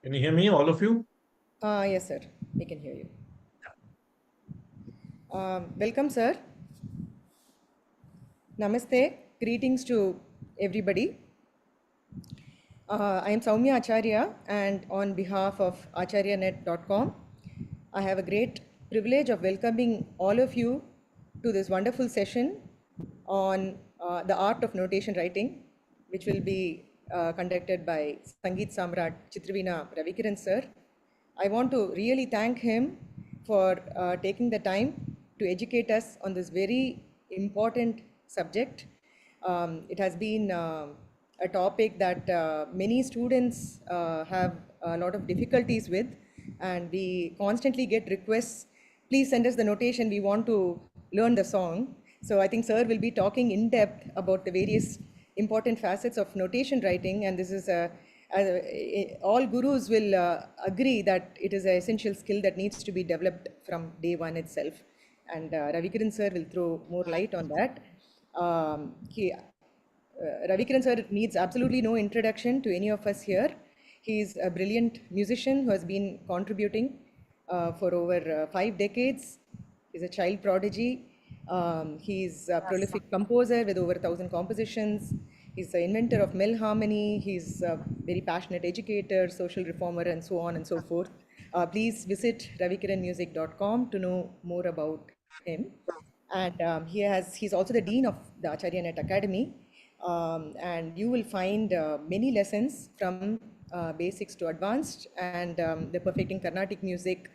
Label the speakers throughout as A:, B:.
A: Can you hear me, all of you?
B: Yes, sir. We can hear you. Welcome, sir. Namaste. Greetings to everybody. I am Soumya Acharya, and on behalf of Acharyanet.com, I have a great privilege of welcoming all of you to this wonderful session on the art of notation writing, which will be conducted by Sangeet Samrat Chitravina Ravikiran, sir. I want to really thank him for taking the time to educate us on this very important subject. It has been a topic that many students have a lot of difficulties with, and we constantly get requests. Please send us the notation. We want to learn the song. So I think Sir will be talking in depth about the various important facets of notation writing, and this is all gurus will agree that it is an essential skill that needs to be developed from day one itself. And Ravikiran sir will throw more light on that. Ravikiran sir needs absolutely no introduction to any of us here. He is a brilliant musician who has been contributing for over 5 decades. He's a child prodigy. He's a prolific composer with over 1,000 compositions. He's the inventor of Mel Harmony. He's a very passionate educator, social reformer, and so on and so forth. Please visit ravikiranmusic.com to know more about him. And he's also the dean of the Acharyanet Academy. And you will find many lessons from basics to advanced, and the perfecting Carnatic music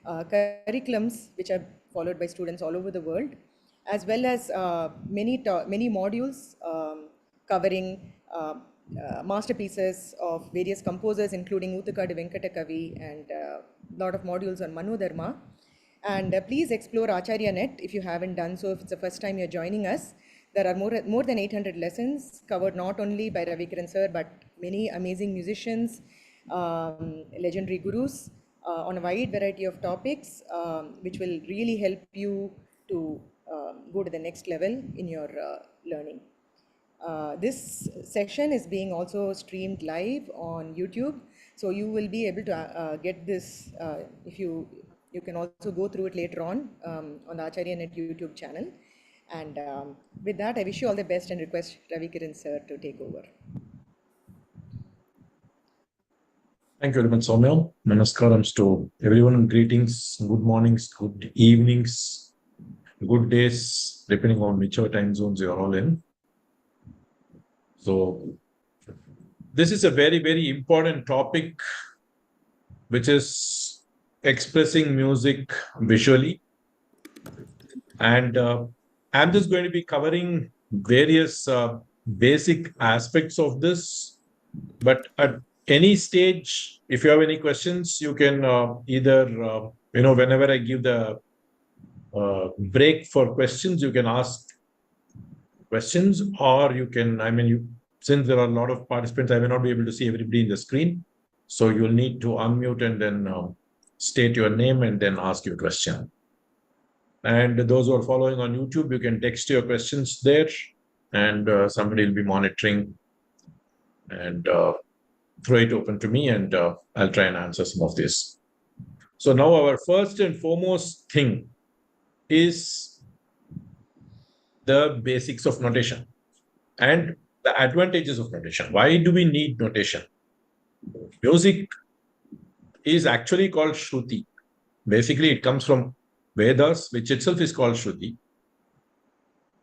B: curriculums, which are followed by students all over the world, as well as many modules covering masterpieces of various composers, including Uthakadu Venkatakavi, and a lot of modules on Manodharma. And please explore Acharyanet if you haven't done so. If it's the first time you're joining us, there are more than 800 lessons covered not only by Ravikiran sir, but many amazing musicians, legendary gurus on a wide variety of topics, which will really help you to go to the next level in your learning. This session is being also streamed live on YouTube, so you will be able to get this if you can also go through it later on the Acharyanet YouTube channel. And with that, I wish you all the best and request Ravikiran sir to take over.
A: Thank you very much, Soumya. Namaskaram to everyone, and greetings, good mornings, good evenings, good days, depending on whichever time zones you are all in. So, this is a very, very important topic, which is expressing music visually. And I'm just going to be covering various basic aspects of this. But at any stage, if you have any questions, you can either, whenever I give the break for questions, you can ask questions, or you can, since there are a lot of participants, I may not be able to see everybody in the screen. So you'll need to unmute and then state your name and then ask your question. And those who are following on YouTube, you can text your questions there, and somebody will be monitoring and throw it open to me, and I'll try and answer some of this. So now our first and foremost thing is the basics of notation and the advantages of notation. Why do we need notation? Music is actually called Shruti. Basically, it comes from Vedas, which itself is called Shruti.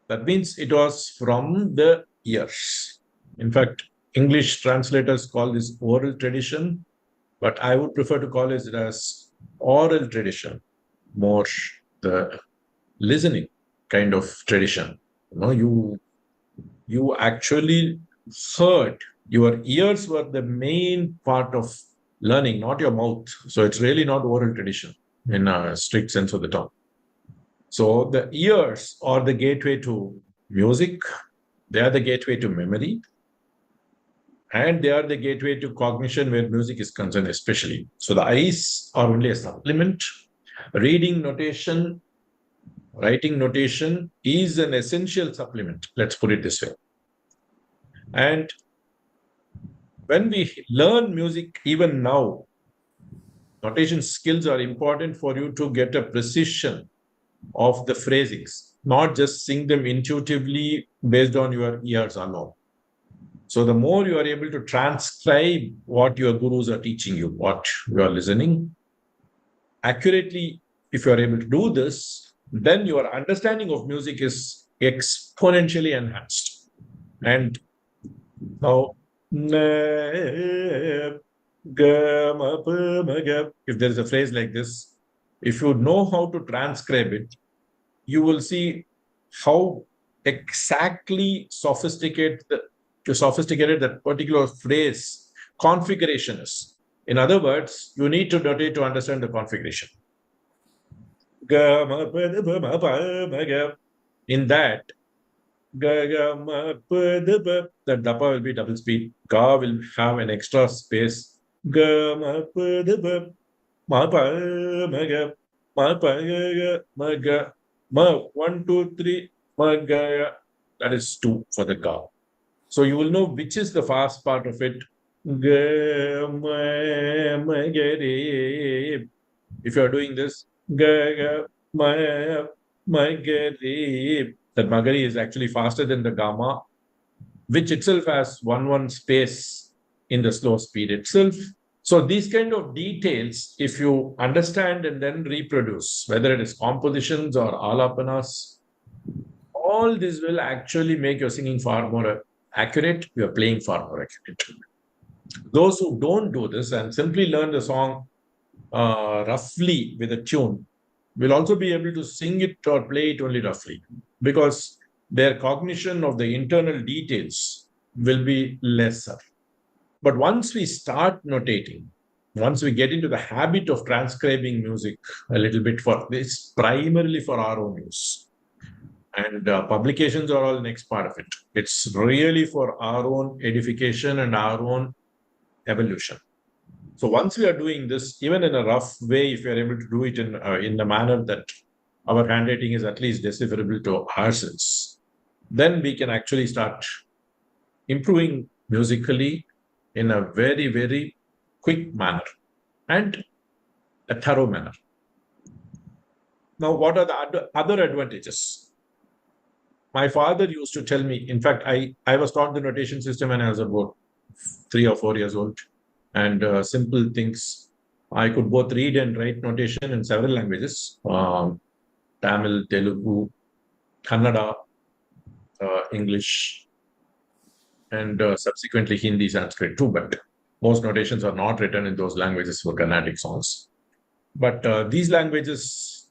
A: That means it was from the ears. In fact, English translators call this oral tradition, but I would prefer to call it as oral tradition, more the listening kind of tradition. You actually heard, your ears were the main part of learning, not your mouth. So it's really not oral tradition in a strict sense of the term. So the ears are the gateway to music, they are the gateway to memory, and they are the gateway to cognition where music is concerned, especially. So the eyes are only a supplement. Reading notation, writing notation is an essential supplement. Let's put it this way. And when we learn music, even now, Notation skills are important for you to get a precision of the phrasings, not just sing them intuitively based on your ears alone. So the more you are able to transcribe what your gurus are teaching you, what you are listening accurately, if you are able to do this, then your understanding of music is exponentially enhanced. And now, if there is a phrase like this, if you know how to transcribe it, you will see how exactly sophisticated that particular phrase configuration is. In other words, you need to notate to understand the configuration. In that, the dapa will be double speed. Ga will have an extra space. Ma pa ma ga ma pa ga ma ga ma 1 2 3 ma ga. That is 2 for the ga. So you will know which is the fast part of it. Ga ma ma ga re. If you are doing this, ga ga ma ma ga re, that magari is actually faster than the gamma, which itself has 1 space in the slow speed itself. So these kind of details, if you understand and then reproduce, whether it is compositions or alapanas, all this will actually make your singing far more accurate, your playing far more accurate. Those who don't do this and simply learn the song roughly with a tune will also be able to sing it or play it only roughly, because their cognition of the internal details will be lesser. But once we start notating, once we get into the habit of transcribing music a little bit, for this primarily for our own use, and publications are all next part of it. It's really for our own edification and our own evolution. So once we are doing this, even in a rough way, if we are able to do it in a manner that our handwriting is at least decipherable to ourselves, then we can actually start improving musically in a very, very quick manner and a thorough manner. Now, what are the other advantages? My father used to tell me, in fact, I was taught the notation system when I was about 3 or 4 years old. And simple things. I could both read and write notation in several languages, Tamil, Telugu, Kannada, English, and subsequently Hindi, Sanskrit too. But most notations are not written in those languages for Carnatic songs. But these languages,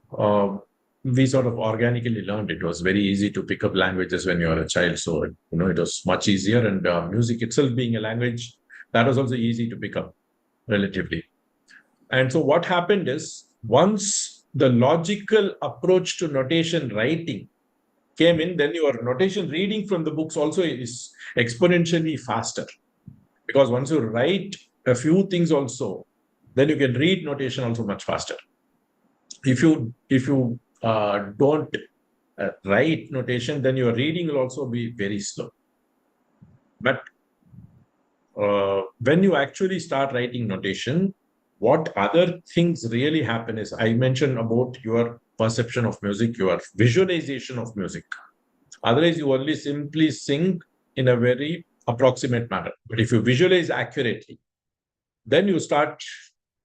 A: we sort of organically learned. It was very easy to pick up languages when you are a child. So, it was much easier. And music itself being a language, that was also easy to pick up relatively. And so what happened is, once the logical approach to notation writing came in, then your notation reading from the books also is exponentially faster. Because once you write a few things also, then you can read notation also much faster. If you don't write notation, then your reading will also be very slow. But when you actually start writing notation, what other things really happen is, I mentioned about your perception of music, your visualization of music. Otherwise, you only simply sing in a very approximate manner. But if you visualize accurately, then you start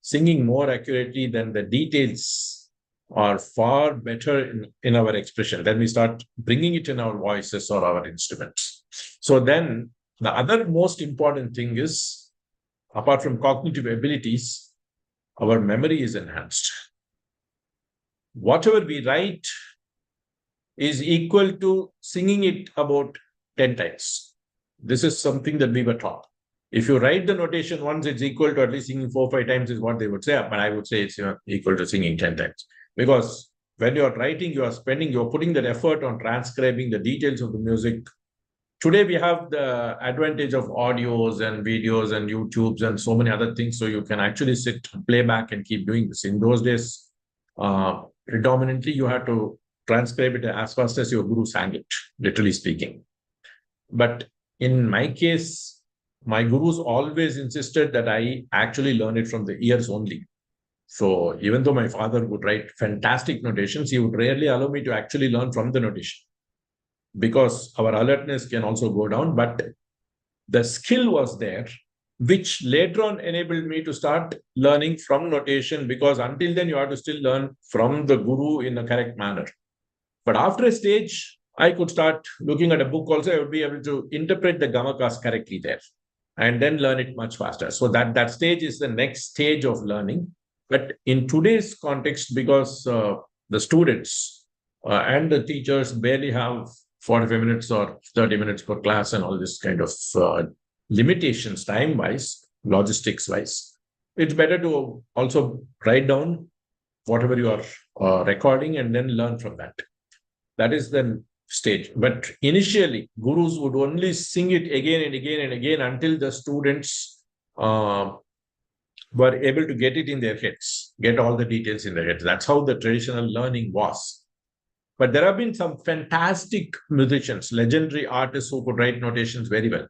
A: singing more accurately, then the details are far better in our expression. Then we start bringing it in our voices or our instruments. So then the other most important thing is, apart from cognitive abilities, our memory is enhanced. Whatever we write is equal to singing it about 10 times. This is something that we were taught. If you write the notation once, it's equal to at least singing 4 or 5 times is what they would say. But I would say it's equal to singing 10 times. Because when you're writing, you're putting that effort on transcribing the details of the music. Today, we have the advantage of audios and videos and YouTubes and so many other things. So you can actually sit, play back and keep doing this. In those days, predominantly, you had to transcribe it as fast as your guru sang it, literally speaking. But in my case, my gurus always insisted that I actually learn it from the ears only. So even though my father would write fantastic notations, he would rarely allow me to actually learn from the notation because our alertness can also go down. But the skill was there, which later on enabled me to start learning from notation, because until then you have to still learn from the guru in a correct manner. But after a stage, I could start looking at a book also. I would be able to interpret the gamakas correctly there and then learn it much faster. So that stage is the next stage of learning. But in today's context, because the students and the teachers barely have 45 minutes or 30 minutes per class and all this kind of limitations time wise, logistics wise, it's better to also write down whatever you are recording and then learn from that. That is the stage. But initially, gurus would only sing it again and again and again until the students were able to get it in their heads, get all the details in their heads. That's how the traditional learning was. But there have been some fantastic musicians, legendary artists who could write notations very well.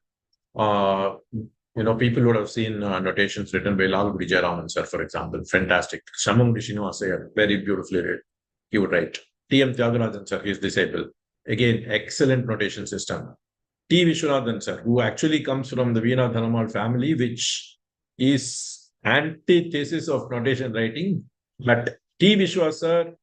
A: People would have seen notations written by Lal Jayaraman sir, for example. Fantastic. Shamam Srinivasaya, very beautifully read. He would write. T.M. Tyagarajan sir, his disciple. Again, excellent notation system. T. Vishwanathan sir, who actually comes from the Veena Dhanamal family, which is antithesis of notation writing. But T. Vishwa sir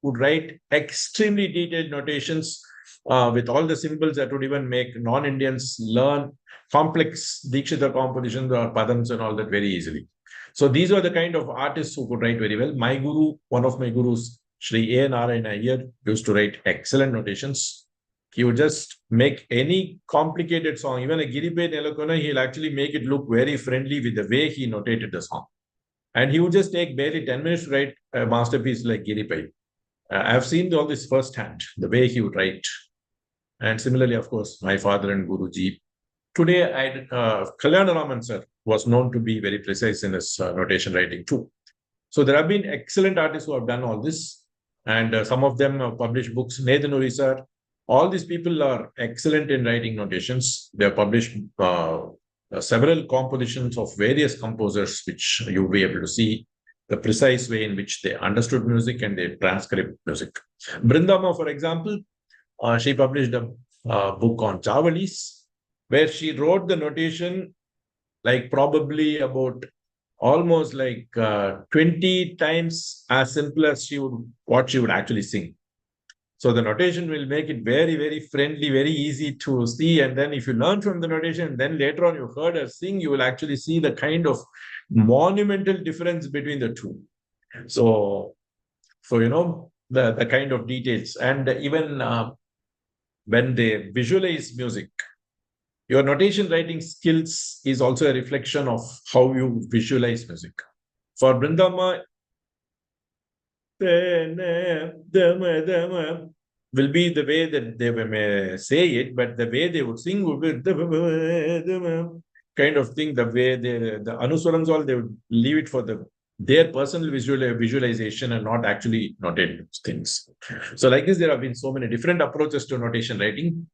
A: would write extremely detailed notations with all the symbols that would even make non-Indians learn complex Dikshita compositions or padams and all that very easily. So these are the kind of artists who could write very well. My guru, one of my gurus, Sri A. Narayana Iyer, used to write excellent notations. He would just make any complicated song, even a Giripe Nelakona, he'll actually make it look very friendly with the way he notated the song. And he would just take barely 10 minutes to write a masterpiece like Giripai. I've seen all this firsthand, the way he would write. And similarly, of course, my father and Guruji. Today, Kalyana Raman sir was known to be very precise in his notation writing too. So there have been excellent artists who have done all this. And some of them have published books. Nathan sir, all these people are excellent in writing notations. They have published several compositions of various composers, which you'll be able to see the precise way in which they understood music and they transcribed music. Brindama, for example, she published a book on Chavalis, where she wrote the notation like probably about almost like 20 times as simple as what she would actually sing. So the notation will make it very, very friendly, very easy to see. And then if you learn from the notation, then later on you heard her sing, you will actually see the kind of monumental difference between the two. So the kind of details. And even when they visualize music, your notation writing skills is also a reflection of how you visualize music. For Brindama, will be the way that they may say it, but the way they would sing would be kind of thing, the way the anuswarams all, they would leave it for their personal visualization and not actually notate things. So like this, there have been so many different approaches to notation writing.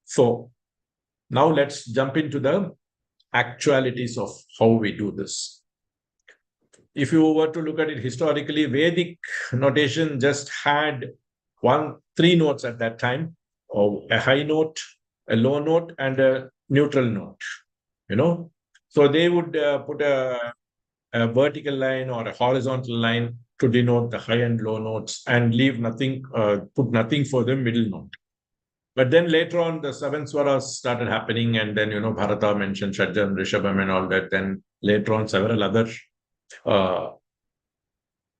A: So now let's jump into the actualities of how we do this. If you were to look at it historically, Vedic notation just had three notes at that time, or a high note, a low note, and a neutral note. So they would put a vertical line or a horizontal line to denote the high and low notes and leave nothing, put nothing for the middle note. But then later on, the seven swaras started happening, and then, Bharata mentioned Shadjan, Rishabham and all that. Then later on, several other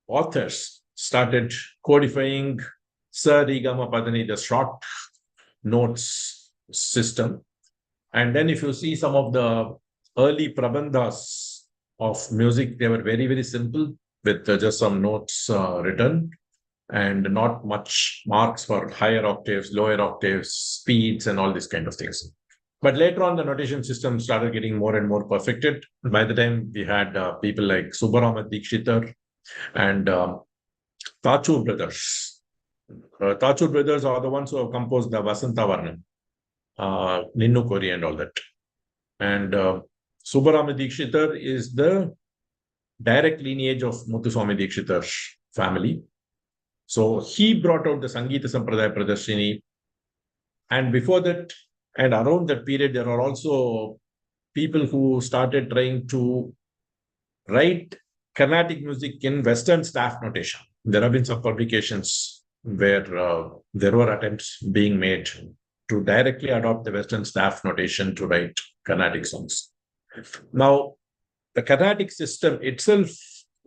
A: authors started codifying Sa, Ri, Ga, Ma, Pa, Da, Ni, the short notes system. And then if you see some of the early prabandhas of music, they were very, very simple with just some notes written and not much marks for higher octaves, lower octaves, speeds, and all these kind of things. But later on, the notation system started getting more and more perfected. By the time we had people like Subbarama Dikshitar and Tachur brothers. Tachur brothers are the ones who have composed the Vasanta Varnam, Ninnu Kori and all that. And Subbarama Dikshitar is the direct lineage of Muthuswami Dikshitar's family. So he brought out the Sangeeta Sampradaya Pradarshini. And before that, and around that period, there are also people who started trying to write Carnatic music in Western staff notation. There have been some publications where there were attempts being made to directly adopt the Western staff notation to write Carnatic songs. Now, the Carnatic system itself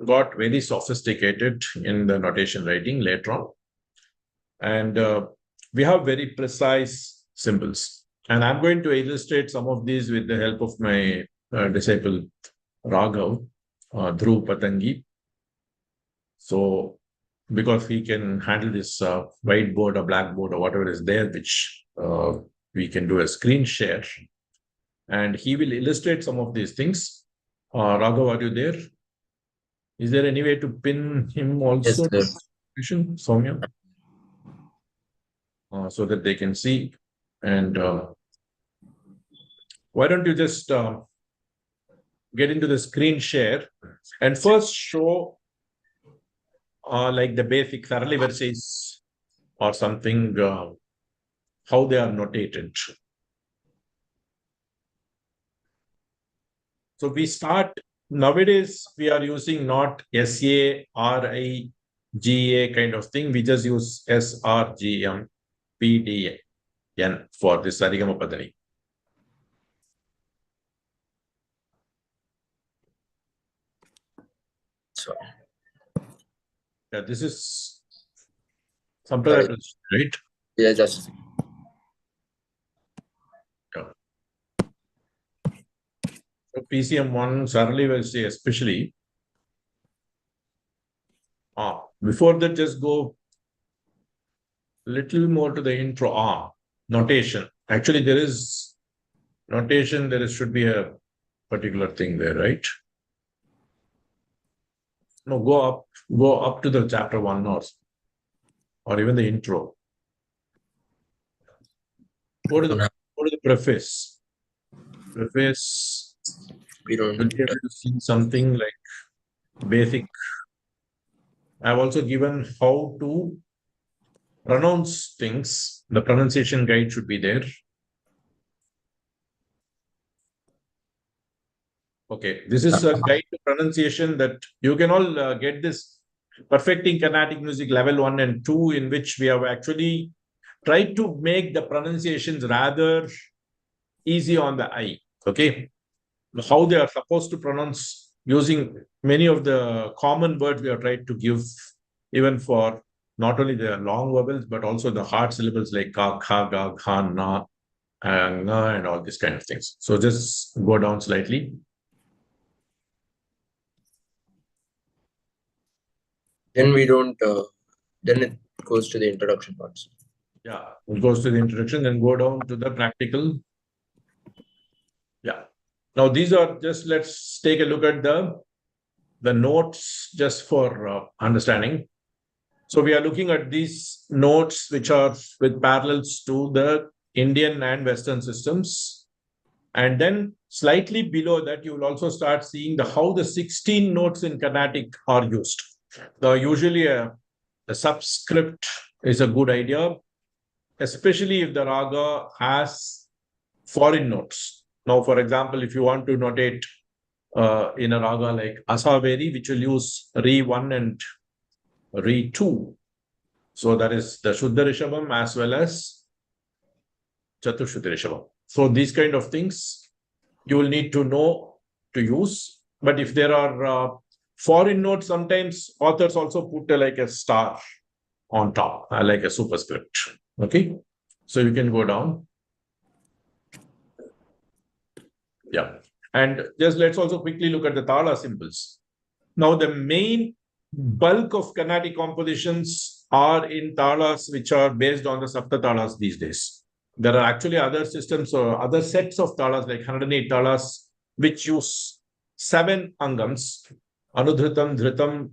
A: got very sophisticated in the notation writing later on. And we have very precise symbols. And I'm going to illustrate some of these with the help of my disciple Raghav, Dhruv Patangi. So, because he can handle this whiteboard or blackboard or whatever is there, which we can do a screen share. And he will illustrate some of these things. Raghav, are you there? Is there any way to pin him also?
C: Yes, sir.
A: Soumya? So that they can see. And why don't you just get into the screen share and first show like the basic Sarali verses or something, how they are notated. So we start, nowadays we are using not SARIGA kind of thing. We just use SRGM PDN for this Sarigama Padani.
C: So,
A: Yeah, this is Sampradaya, right?
C: yeah, just
A: Yeah. So PCM1, Sarali Versi especially. Before that, just go little more to the intro. Notation. Actually, there is notation. Should be a particular thing there, right? No, go up to the chapter 1 or even the intro. Go to the preface. Preface.
C: we don't.
A: You'll be able to see something like basic. I've also given how to pronounce things. The pronunciation guide should be there. Okay, this is a guide to pronunciation that you can all get this Perfecting Carnatic Music Level 1 and 2, in which we have actually tried to make the pronunciations rather easy on the eye. Okay, how they are supposed to pronounce using many of the common words we have tried to give, even for not only the long vowels, but also the hard syllables like ka, kha, ga, kha, na, and all these kind of things. So just go down slightly.
C: Then we don't. Then it goes to the introduction parts.
A: Yeah, it goes to the introduction, then go down to the practical. Yeah. Now these are just, let's take a look at the notes just for understanding. So we are looking at these notes which are with parallels to the Indian and Western systems. And then slightly below that, you will also start seeing how the 16 notes in Carnatic are used. Usually a subscript is a good idea, especially if the raga has foreign notes. Now, for example, if you want to notate in a raga like Asaveri, which will use Re 1 and Re 2. So that is the Shuddha Rishabham as well as Chatushuddha Rishabham. So these kind of things you will need to know to use. But if there are foreign notes, sometimes authors also put like a star on top, like a superscript. Okay, so you can go down. Yeah, and just let's also quickly look at the tala symbols. Now, the main bulk of Carnatic compositions are in talas which are based on the Sapta talas these days. There are actually other systems or other sets of talas like 108 talas which use 7 angams: Anudhritam, Dhritam,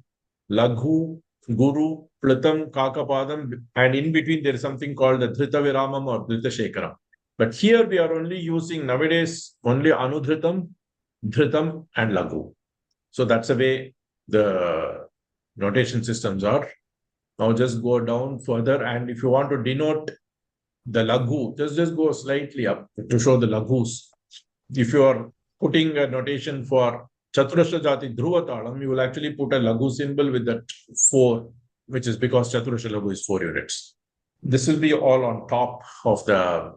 A: Laghu, Guru, Plitam, Kakapadam, and in between there is something called the Dhrita Viramam or Dhrita Shekaram. But here we are only using nowadays only Anudhritam, Dhritam, and Laghu. So that's the way the notation systems are. Now just go down further, and if you want to denote the laghu, just go slightly up to show the laghus. If you are putting a notation for Chaturashra Jati Dhruva Talam, you will actually put a laghu symbol with that 4, which is because Chaturashra Laghu is 4 units. This will be all on top of the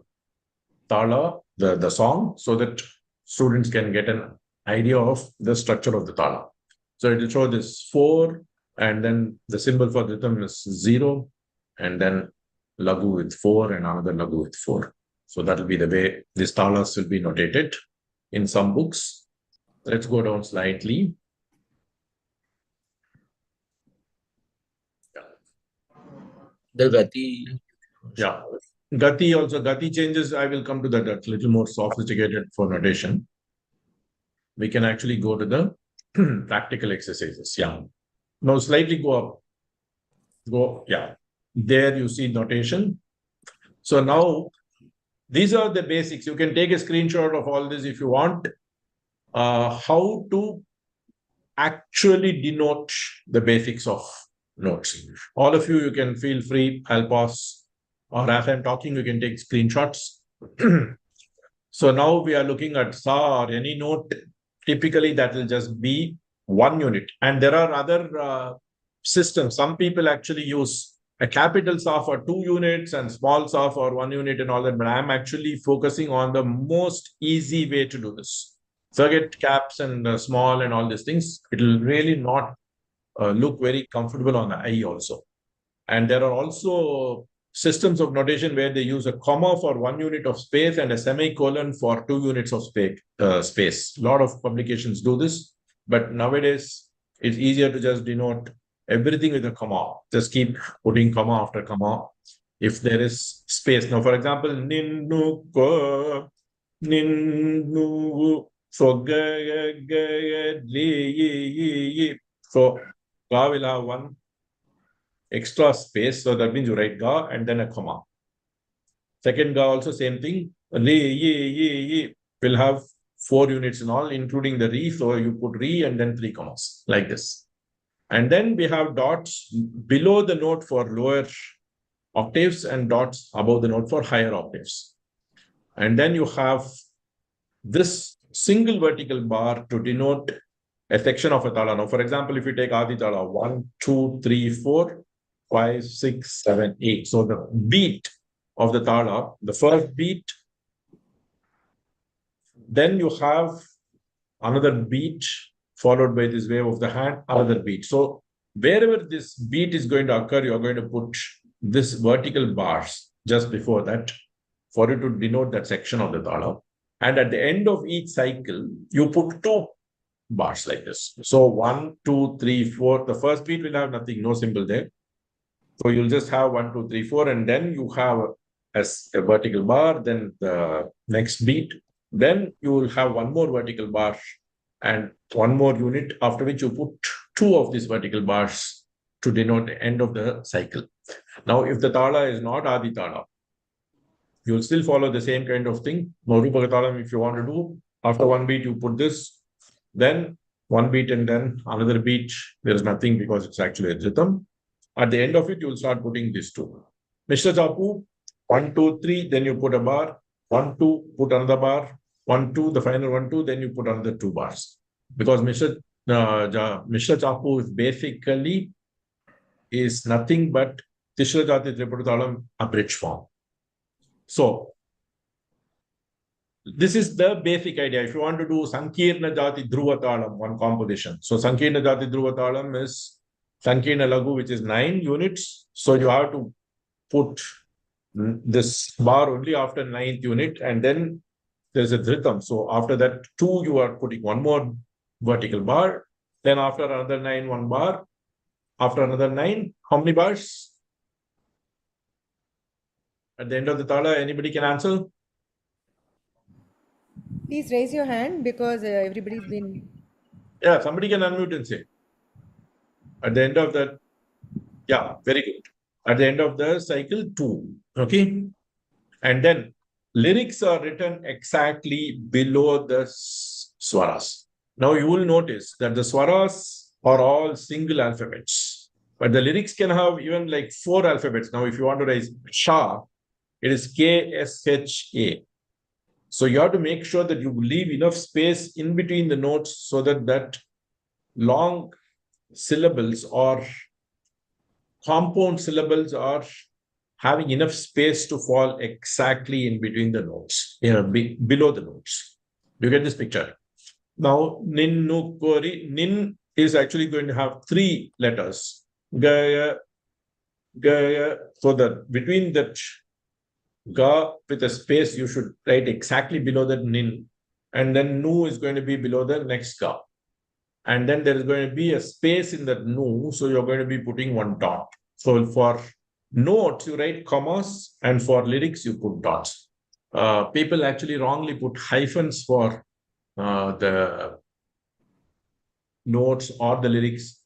A: tala, the song, so that students can get an idea of the structure of the tala. So it will show this 4, and then the symbol for the rhythm is 0, and then laghu with 4 and another laghu with 4. So that will be the way these talas will be notated in some books. Let's go down slightly.
C: The gati.
A: Yeah. Gati changes. I will come to that. That's a little more sophisticated for notation. We can actually go to the practical exercises. Yeah. Now slightly go up. Yeah. There you see notation. So now these are the basics. You can take a screenshot of all this if you want. How to actually denote the basics of notes. All of you can feel free. I'll pause. Or as I'm talking, you can take screenshots. So now we are looking at sa or any note. Typically, that will just be 1 unit. And there are other systems. Some people actually use a capital sa for 2 units and small sa for 1 unit and all that. But I'm actually focusing on the most easy way to do this. Forget caps and small and all these things. It will really not look very comfortable on the eye also. And there are also systems of notation where they use a comma for 1 unit of space and a semicolon for 2 units of space. A lot of publications do this, but nowadays it's easier to just denote everything with a comma. Just keep putting comma after comma if there is space. Now, for example, ninnu ko, ninnu, so so ga will have 1 extra space. So that means you write ga and then a comma. Second ga also same thing. Ye will have 4 units in all, including the re. So you put re and then 3 commas like this. And then we have dots below the note for lower octaves and dots above the note for higher octaves. And then you have this single vertical bar to denote a section of a tala. Now, for example, if you take Adi Tala, 1, 2, 3, 4, 5, 6, 7, 8. So the beat of the tala, the first beat, then you have another beat followed by this wave of the hand, another beat. So wherever this beat is going to occur, you're going to put this vertical bars just before that for you to denote that section of the tala. And at the end of each cycle, you put 2 bars like this. So 1, 2, 3, 4. The first beat will have nothing, no symbol there. So you'll just have 1, 2, 3, 4, and then you have a vertical bar, then the next beat. Then you will have 1 more vertical bar and 1 more unit, after which you put 2 of these vertical bars to denote the end of the cycle. Now, if the tala is not Adi Tala, you'll still follow the same kind of thing. Marupa Talam, if you want to do, after 1 beat, you put this, then 1 beat and then another beat. There is nothing because it's actually a rhythm. At the end of it, you'll start putting these 2. Mr. Chapu, 1, 2, 3, then you put a bar, 1, 2, put another bar, 1, 2, the final 1, 2, then you put another 2 bars. Because Mr. Chapu is basically is nothing but Tishra Jati Tripura Talam abridged form. So, this is the basic idea. If you want to do Sankirna Jati Dhruva Talam, 1 composition. So, Sankirna Jati Dhruva Talam is Sankirna Laghu, which is 9 units. So, you have to put this bar only after 9th unit, and then there's a dhritam. So, after that 2, you are putting 1 more vertical bar. Then, after another 9, 1 bar. After another 9, how many bars? At the end of the tala, anybody can answer?
B: Please raise your hand because everybody's been.
A: Yeah, somebody can unmute and say. At the end of that, yeah, very good. At the end of the cycle, 2. Okay. And then lyrics are written exactly below the swaras. Now you will notice that the swaras are all single alphabets. But the lyrics can have even like 4 alphabets. Now, if you want to write Shah, it is K-S-H-A. So you have to make sure that you leave enough space in between the notes so that long syllables or compound syllables are having enough space to fall exactly in between the notes, below the notes. You get this picture? Now, nin, nu, kori, nin is actually going to have 3 letters. Gaya, gaya. So that between that ga with a space, you should write exactly below that nin. And then nu is going to be below the next ga. And then there is going to be a space in that nu. So you're going to be putting 1 dot. So for notes, you write commas, and for lyrics, you put dots. People actually wrongly put hyphens for the notes or the lyrics.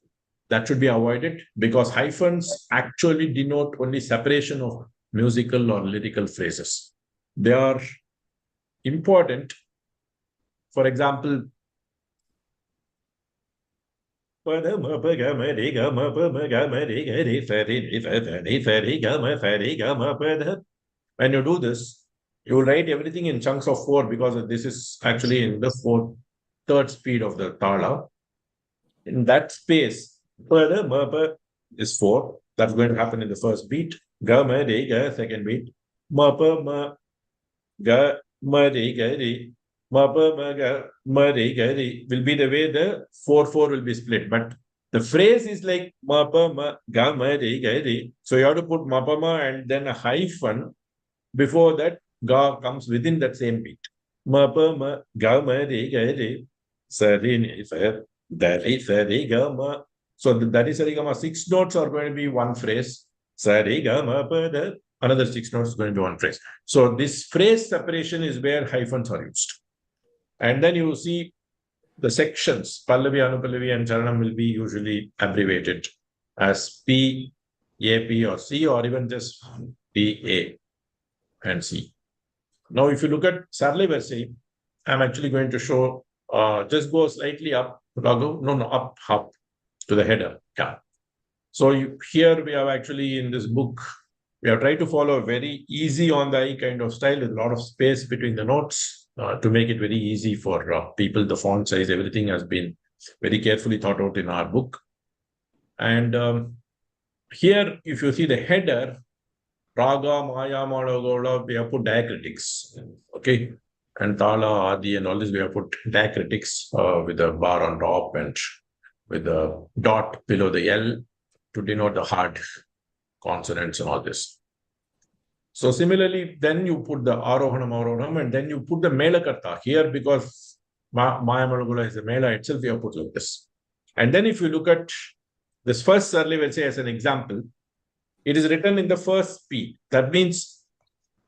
A: That should be avoided because hyphens actually denote only separation of musical or lyrical phrases. They are important. For example, when you do this, you will write everything in chunks of 4 because this is actually in the third speed of the tala. In that space, is 4. That's going to happen in the first beat. Ga ma re ga, second beat. Ma pa ma ga ma re ga re. Ma pa ma ga ma re ga re will be the way the 4/4 will be split. But the phrase is like ma pa ma ga ma re ga re. So you have to put ma pa ma and then a hyphen before that ga comes within that same beat. Ma pa ma ga ma re ga re. Sa re ni fa. Dari sari ga ma. So the dari sari ga ma 6 notes are going to be one phrase. Sari ga ma pa da. Another 6 notes is going to be one phrase. So this phrase separation is where hyphens are used. And then you see the sections, Pallavi, Anupallavi, and Charanam will be usually abbreviated as P, A, P, or C, or even just P, A, and C. Now, if you look at Sarli Versi, I'm actually going to show, just go slightly up, Raghu, no, up to the header. Yeah. So here we have actually in this book, we have tried to follow a very easy on the eye kind of style with a lot of space between the notes to make it very easy for people. The font size, everything has been very carefully thought out in our book. And here, if you see the header, raga, maya, madagola, we have put diacritics. Okay. And tala, adi, and all this, we have put diacritics with a bar on top and with a dot below the L to denote the hard consonants and all this. So similarly, then you put the arohanam, arohanam, and then you put the melakarta here because maya malagula is the mela itself, we have put like this. And then if you look at this first Sarli, we'll say as an example, it is written in the first beat. That means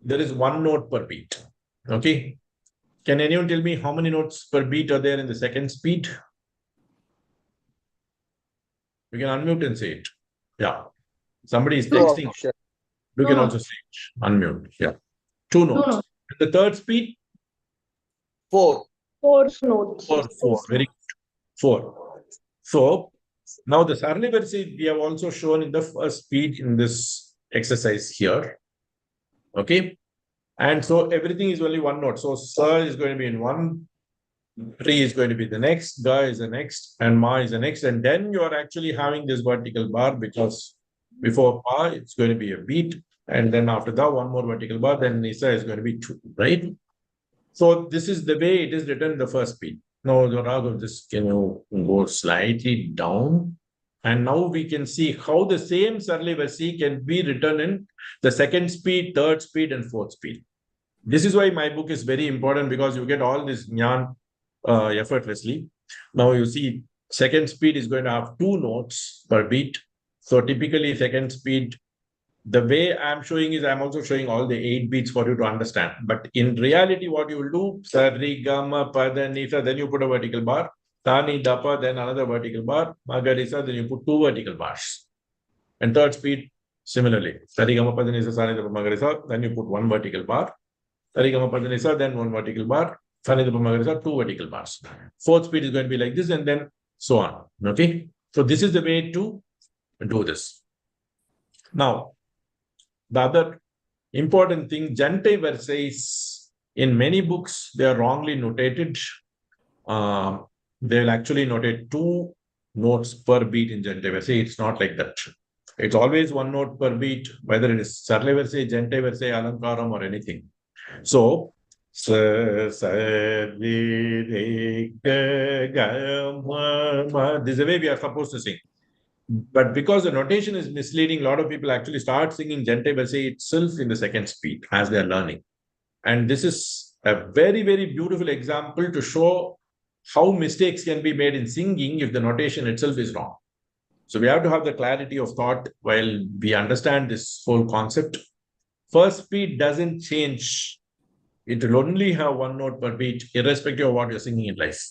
A: there is 1 note per beat. Okay. Can anyone tell me how many notes per beat are there in the second speed? You can unmute and say it. Yeah. Somebody is texting. You can also say it. Unmute. Yeah. 2 notes. And the third speed?
D: 4. 4 notes.
A: 4. Very good. 4. So now the Sarli Versi we have also shown in the first speed in this exercise here. Okay. And so everything is only 1 note. So sa is going to be in 1, tri is going to be the next, ga is the next, and ma is the next. And then you are actually having this vertical bar because before pa, it's going to be a beat. And then after that, 1 more vertical bar, then nisa is going to be 2, right? So this is the way it is written in the first beat. Now, the raga, this can you go slightly down. And now we can see how the same Sarli Versi can be written in the second speed, third speed, and fourth speed. This is why my book is very important because you get all this jnana effortlessly. Now you see second speed is going to have 2 notes per beat. So typically second speed, the way I'm showing is I'm also showing all the 8 beats for you to understand. But in reality, what you will do, sa, ri, ga, ma, pa, da, ni, sa, then you put a vertical bar. Ta, ni, da, pa, then another vertical bar. Ma, ga, ri, sa, then you put 2 vertical bars. And third speed, similarly. Sa, ri, ga, ma, pa, da, ni, sa, ni, da, pa, ma, ga, ri, sa, then you put 1 vertical bar. Sa, ri, ga, ma, pa, da, ni, sa, then 1 vertical bar. Sa, ni, da, pa, ma, ga, ri, sa, 2 vertical bars. Fourth speed is going to be like this and then so on. Okay. So this is the way to do this. Now, the other important thing, gente verses, in many books, they are wrongly notated. They'll actually notate 2 notes per beat in gente verse. It's not like that. It's always 1 note per beat, whether it is sarle verse, gente verse, alankaram, or anything. So, this is the way we are supposed to sing. But because the notation is misleading, a lot of people actually start singing gente verse itself in the second speed as they are learning. And this is a very, very beautiful example to show how mistakes can be made in singing if the notation itself is wrong. So we have to have the clarity of thought while we understand this whole concept. First speed doesn't change. It will only have 1 note per beat, irrespective of what you're singing in life.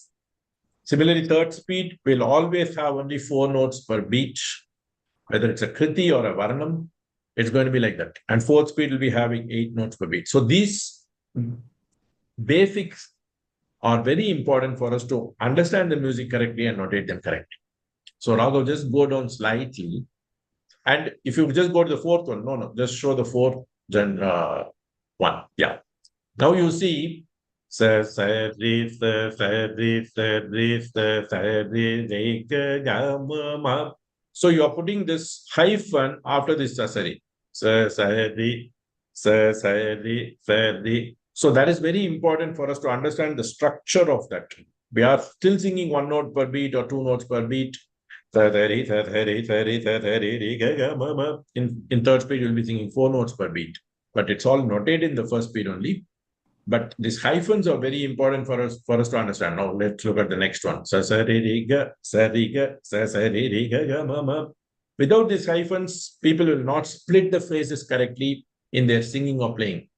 A: Similarly, third speed will always have only 4 notes per beat, whether it's a kriti or a varnam, it's going to be like that. And fourth speed will be having 8 notes per beat. So these basics are very important for us to understand the music correctly and notate them correctly. So Raghav, just go down slightly. And if you just go to the fourth one, no, just show the fourth one. Yeah. Now you see, so you are putting this hyphen after this sasari. So that is very important for us to understand the structure of that. We are still singing 1 note per beat or 2 notes per beat. In third speed, you'll be singing 4 notes per beat. But it's all noted in the first speed only. But these hyphens are very important for us to understand. Now let's look at the next one. Without these hyphens, people will not split the phrases correctly in their singing or playing.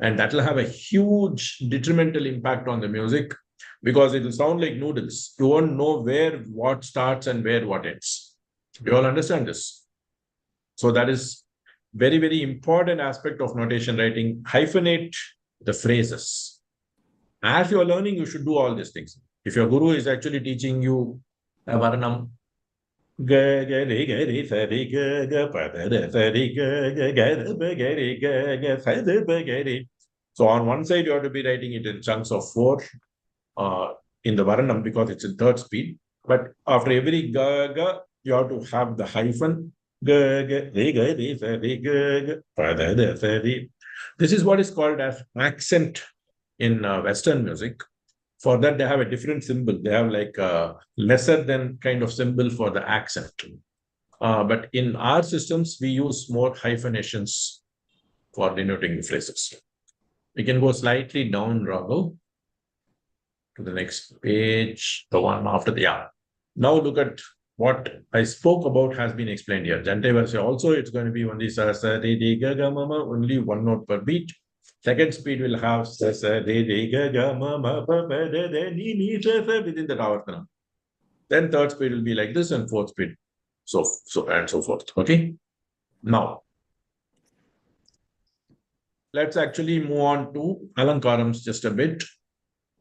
A: And that will have a huge detrimental impact on the music because it will sound like noodles. You won't know where what starts and where what ends. You all understand this? So that is very, very important aspect of notation writing. Hyphenate the phrases. As you are learning, you should do all these things. If your guru is actually teaching you a varnam, so on one side, you have to be writing it in chunks of 4 in the varnam because it's in third speed. But after every ga, ga, you have to have the hyphen. This is what is called as accent in Western music. For that, they have a different symbol. They have like a lesser than kind of symbol for the accent. But in our systems, we use more hyphenations for denoting the phrases. We can go slightly down, Raghav, to the next page, the one after the yeah. Now look at what I spoke about has been explained here. Gente verse also, it's going to be only only 1 note per beat. Second speed will have within the avartana. Then third speed will be like this, and fourth speed, so and so forth. Okay. Now, let's actually move on to Alankarams just a bit.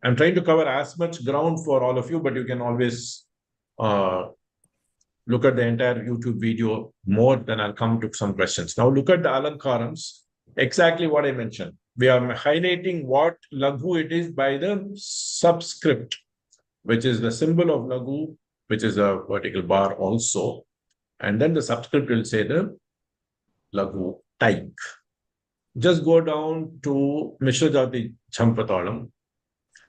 A: I'm trying to cover as much ground for all of you, but you can always look at the entire YouTube video more, then I'll come to some questions. Now look at the Alankarams, exactly what I mentioned. We are highlighting what Laghu it is by the subscript, which is the symbol of Laghu, which is a vertical bar also. And then the subscript will say the Laghu type. Just go down to Mishra Jati Champatalam.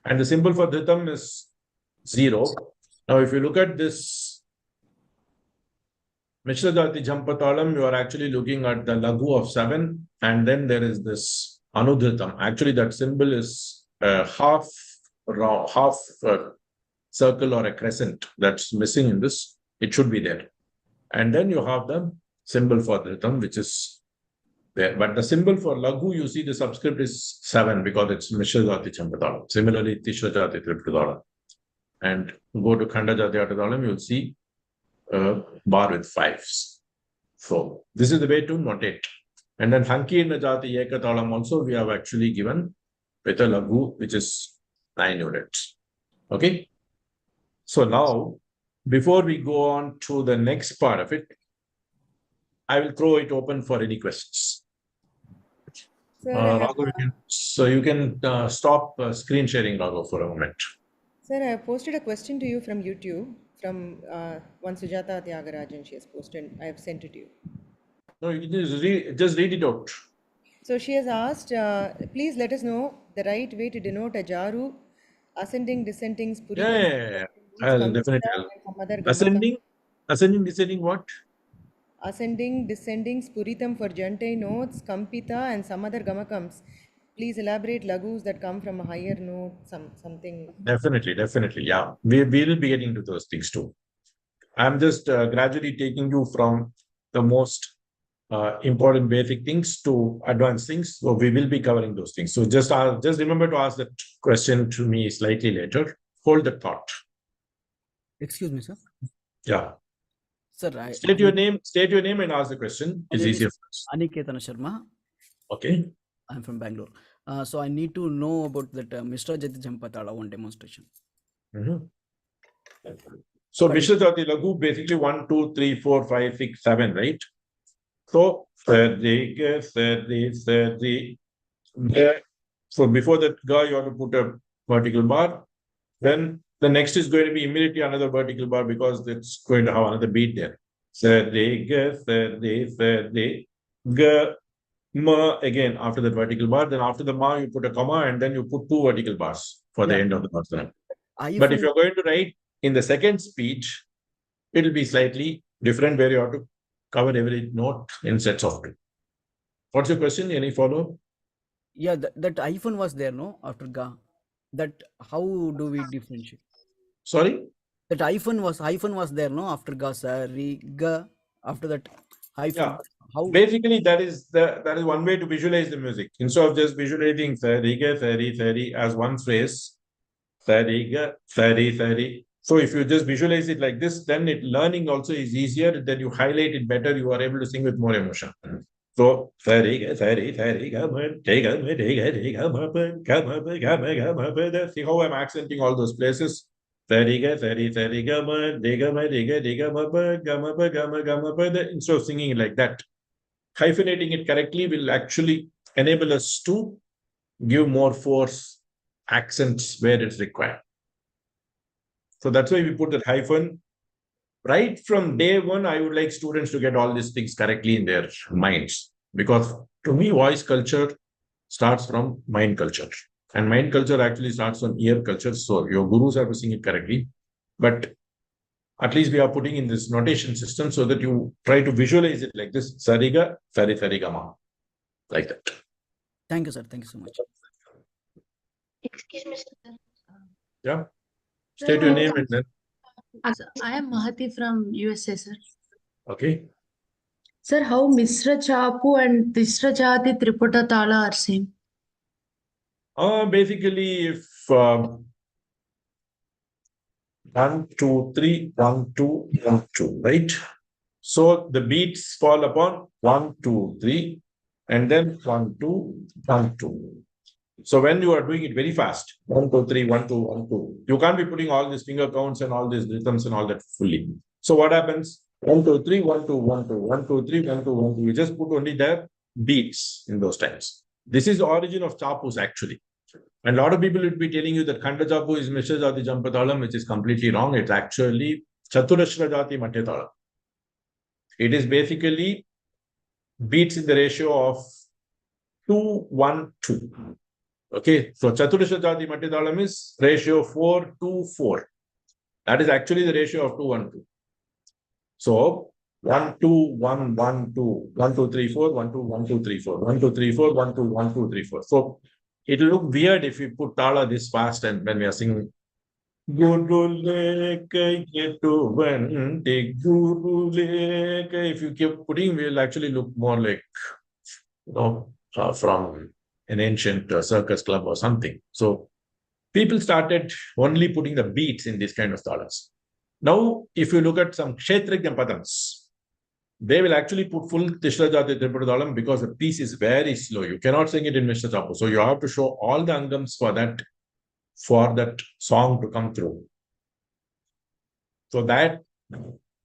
A: And the symbol for Dhritam is 0. Now, if you look at this Mishra Jati Champatalam, you are actually looking at the Laghu of 7. And then there is this Anudhritam. Actually, that symbol is half circle or a crescent that's missing in this. It should be there. And then you have the symbol for Dhritam, which is there. But the symbol for Laghu, you see the subscript is 7 because it's Mishra Jati Champatalam. Similarly, Tishra Jati Triptadalam. And go to Khanda Jati Atadalam, you'll see a bar with 5s. So this is the way to notate. And then Sankirna Jati Ekatalam also we have actually given with a Laghu, which is 9 units. Okay. So now before we go on to the next part of it, I will throw it open for any questions.
B: Sir, I have,
A: So you can stop screen sharing, Raghav, for a moment.
B: sir, I have posted a question to you from YouTube from one Sujata Tyagarajan. She has posted. I have sent it to you.
A: No, you just read it out.
B: So she has asked, please let us know the right way to denote a jaru, ascending, descending, spuritam,
A: Yeah. I'll
B: kampita,
A: definitely.
B: and some other
A: Ascending,
B: gamakam.
A: descending, what?
B: Ascending, descending, spuritam for jantai notes, kampita, and some other gamakams. Please elaborate lagus that come from a higher note, something.
A: Definitely. Yeah. We will be getting to those things too. I'm just gradually taking you from the most important basic things to advanced things. So we will be covering those things. So just remember to ask that question to me slightly later. Hold the thought.
E: Excuse me, sir.
A: Yeah.
E: Sir,
A: State your name and ask the question. It's easier for us.
E: Aniketana Sharma.
A: Okay.
E: I'm from Bangalore. So I need to know about that Mr. Jati Jampatala one demonstration.
A: Mm-hmm. So Mishra Jati Lagu, basically 1, 2, 3, 4, 5, 6, 7, right? So so before that ga, you have to put a vertical bar. Then the next is going to be immediately another vertical bar because it's going to have another beat there. Ga, ma again after the vertical bar. Then after the ma, you put a comma and then you put 2 vertical bars for the end of the consonant. But if you're going to write in the second speech, it'll be slightly different where you have to cover every note in sets of 2. What's your question? Any follow?
E: Yeah, that hyphen was there, no? After ga. That how do we differentiate?
A: Sorry?
E: That hyphen was there, no? After ga, sa, ri, ga. After that hyphen.
A: Yeah.
E: How?
A: Basically, that is one way to visualize the music. Instead of just visualizing sariga, sari as one phrase, sariga, sari. So if you just visualize it like this, then learning also is easier. Then you highlight it better. You are able to sing with more emotion. So see how I'm accenting all those places. Instead of singing it like that, hyphenating it correctly will actually enable us to give more force, accents where it's required. So that's why we put that hyphen. Right from day one, I would like students to get all these things correctly in their minds. Because to me, voice culture starts from mind culture. And mind culture actually starts from ear culture. So your gurus have to sing it correctly. But at least we are putting in this notation system so that you try to visualize it like this. Sariga, sarigama. Like that.
E: Thank you, sir. Thank you so much.
D: Excuse me, sir.
A: Yeah. State your name and then.
F: Sir, I am Mahati from USA, sir.
A: Okay.
F: Sir, how Misra Chapu and Tisra Jati Triputa Tala are same?
A: Basically, if 1, 2, 3, 1, 2, 1, 2, right? So the beats fall upon 1, 2, 3, and then 1, 2, 1, 2. So when you are doing it very fast, 1, 2, 3, 1, 2, 1, 2, you can't be putting all these finger counts and all these rhythms and all that fully. So what happens? 1, 2, 3, 1, 2, 1, 2, 1, 2, 3, 1, 2, 1, 2. You just put only the beats in those times. This is the origin of chapus actually. And a lot of people would be telling you that Khanda Chapu is Mishra Jati Jampatalam, which is completely wrong. It's actually Chaturashra Jati Mathyatalam. It is basically beats in the ratio of 2, 1, 2. Okay, so Chaturashra Jati Mathyatalam is ratio 4, 2, 4. That is actually the ratio of 2, 1, 2. So 1, 2, 1, 1, 2, 1, 2, 3, 4, 1, 2, 1, 2, 3, 4, 1, 2, 3, 4, 1, 2, 1, 2, 3, 4. So it will look weird if we put tala this fast and when we are singing. If you keep putting, we'll actually look more like, from an ancient circus club or something. So people started only putting the beats in this kind of talas. Now, if you look at some kshetrajna padams, they will actually put full Tishra Jati Tripuradalam because the piece is very slow. You cannot sing it in Mishra Chapu. So you have to show all the angams for that song to come through. So that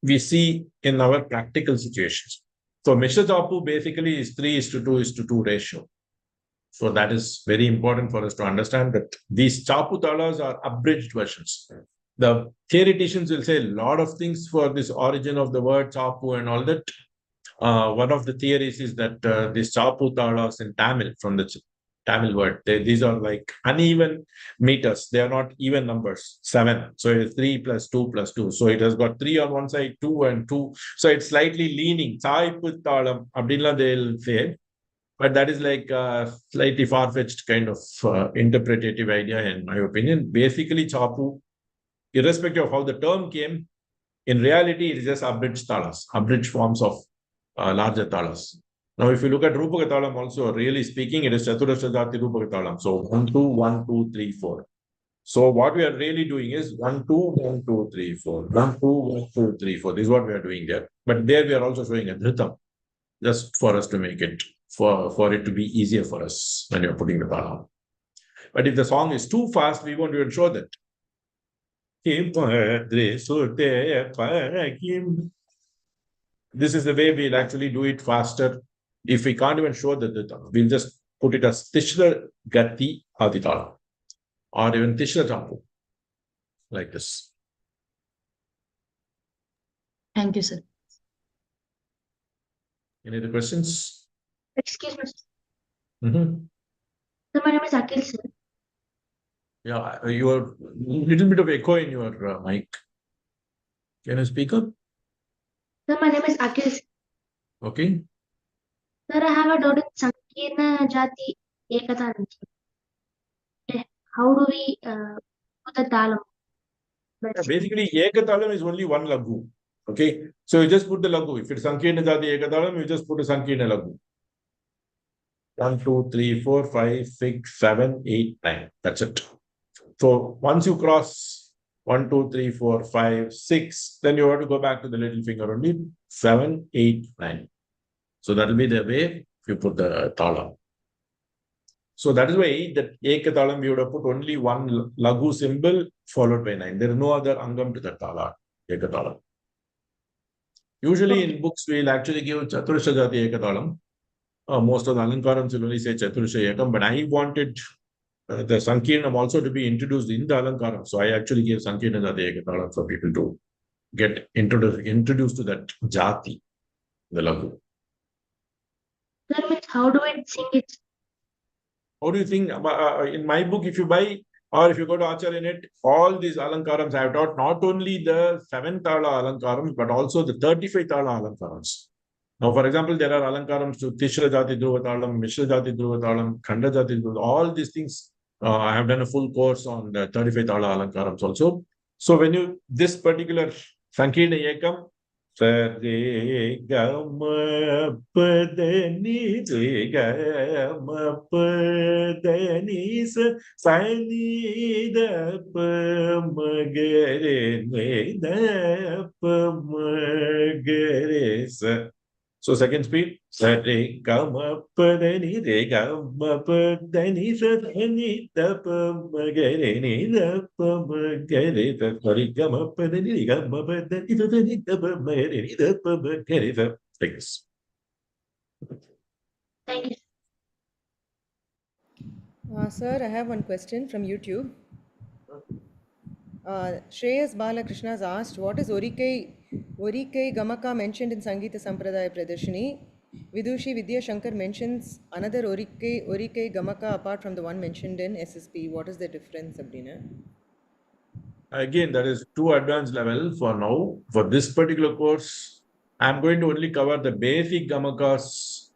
A: we see in our practical situations. So Mishra Chapu basically is 3:2:2 ratio. So that is very important for us to understand that these Chapu talas are abridged versions. The theoreticians will say a lot of things for this origin of the word Chapu and all that. One of the theories is that these Chapu talas in Tamil, from the Tamil word, these are like uneven meters. They are not even numbers, 7. So it's 3 plus 2 plus 2. So it has got 3 on one side, 2 and 2. So it's slightly leaning. Chaipu talam, abdilla they'll say. But that is like a slightly far-fetched kind of interpretative idea, in my opinion. Basically, Chapu, irrespective of how the term came, in reality, it is just abridged talas, abridged forms of larger talas. Now, if you look at Rupaka talam also, really speaking, it is Chaturashra Jati Rupaka talam. So 1, 2, 1, 2, 3, 4. So what we are really doing is 1, 2, 1, 2, 3, 4. 1, 2, 1, 2, 3, 4. This is what we are doing there. But there we are also showing a dhritam, just for us to make it, for it to be easier for us when you're putting the tala. But if the song is too fast, we won't even show that. This is the way we'll actually do it faster. If we can't even show the we'll just put it as Tishra Gati Aditala or even Tishra Chapu, like this.
F: Thank you, sir.
A: Any other questions?
D: Excuse me, sir.
A: Mm-hmm.
D: Sir, my name is Akhil, sir.
A: Yeah, you are a little bit of echo in your mic. Can you speak up?
D: Sir, my name is Akhil, sir.
A: Okay.
D: Sir, I have a doubt in Sankirna Jati Ekatalam, sir. How do we put the talam?
A: Yeah, basically, Ekatalam is only one lagu. Okay. So you just put the lagu. If it's Sankirna Jati Ekatalam, you just put a Sankirna lagu. 1, 2, 3, 4, 5, 6, 7, 8, 9. That's it. So once you cross 1, 2, 3, 4, 5, 6, then you have to go back to the little finger only. 7, 8, 9. So that will be the way you put the tala. So that is why that Ekatalam, you would have put only one lagu symbol followed by 9. There is no other angam to the tala, Ekatalam. Usually in books, we'll actually give Chaturashra Jati Ekatalam. Most of the Alankarams will only say Chaturashra Ekam, but I wanted the Sankirnam also to be introduced in the Alankaram. So I actually gave Sankirna Jati Ekatalam for people to get introduced to that Jati, the lagu.
D: Sir, means how do we sing it?
A: How do you think? In my book, if you buy or if you go to Acharyanet, all these Alankarams I have taught not only the 7 Tala Alankarams, but also the 35 Tala Alankarams. Now, for example, there are Alankarams to Tishra Jati Dhruva Talam, Mishra Jati Dhruva Talam, Khanda Jati Dhruva, all these things. I have done a full course on the 35 Tala Alankarams also. So when you, this particular Sankirna Ekam, Sare Gama Padani Re Gama Padani Sani Da Pamagare Ne Da Pamagare. So second speed, Sare Gama Padani Re Gama Padani Sani Da Pamagare Ne Da Pamagare Sare Gama Padani Re Gama Padani Sani Da Pamagare Ne Da Pamagare. Like this.
D: Thank you.
B: Sir, I have one question from YouTube. Shreyas Balakrishna has asked, what is Orikai Gamaka mentioned in Sangeeta Sampradaya Pradarshini? Vidushi Vidya Shankar mentions another Orikai Gamaka apart from the one mentioned in SSP. What is the difference, Sabrina?
A: Again, that is too advanced level for now. For this particular course, I'm going to only cover the basic gamakas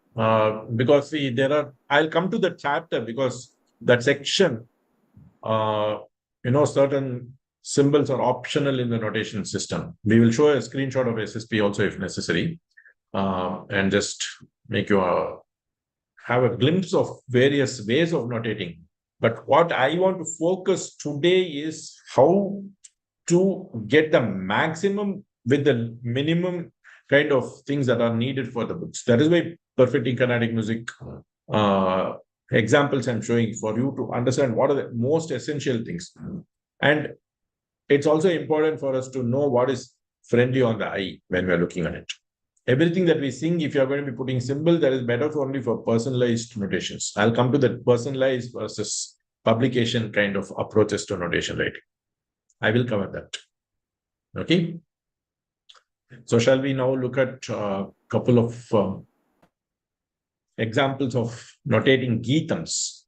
A: because see, there are, I'll come to the chapter because that section, certain symbols are optional in the notation system. We will show a screenshot of SSP also if necessary, and just make you have a glimpse of various ways of notating. But what I want to focus today is how to get the maximum with the minimum kind of things that are needed for the books. That is why perfecting Carnatic music examples I'm showing for you to understand what are the most essential things. And it's also important for us to know what is friendly on the eye when we're looking at it. Everything that we sing, if you're going to be putting symbol, that is better for only for personalized notations. I'll come to the personalized versus publication kind of approaches to notation writing. I will cover that. Okay. So shall we now look at a couple of examples of notating Geetams?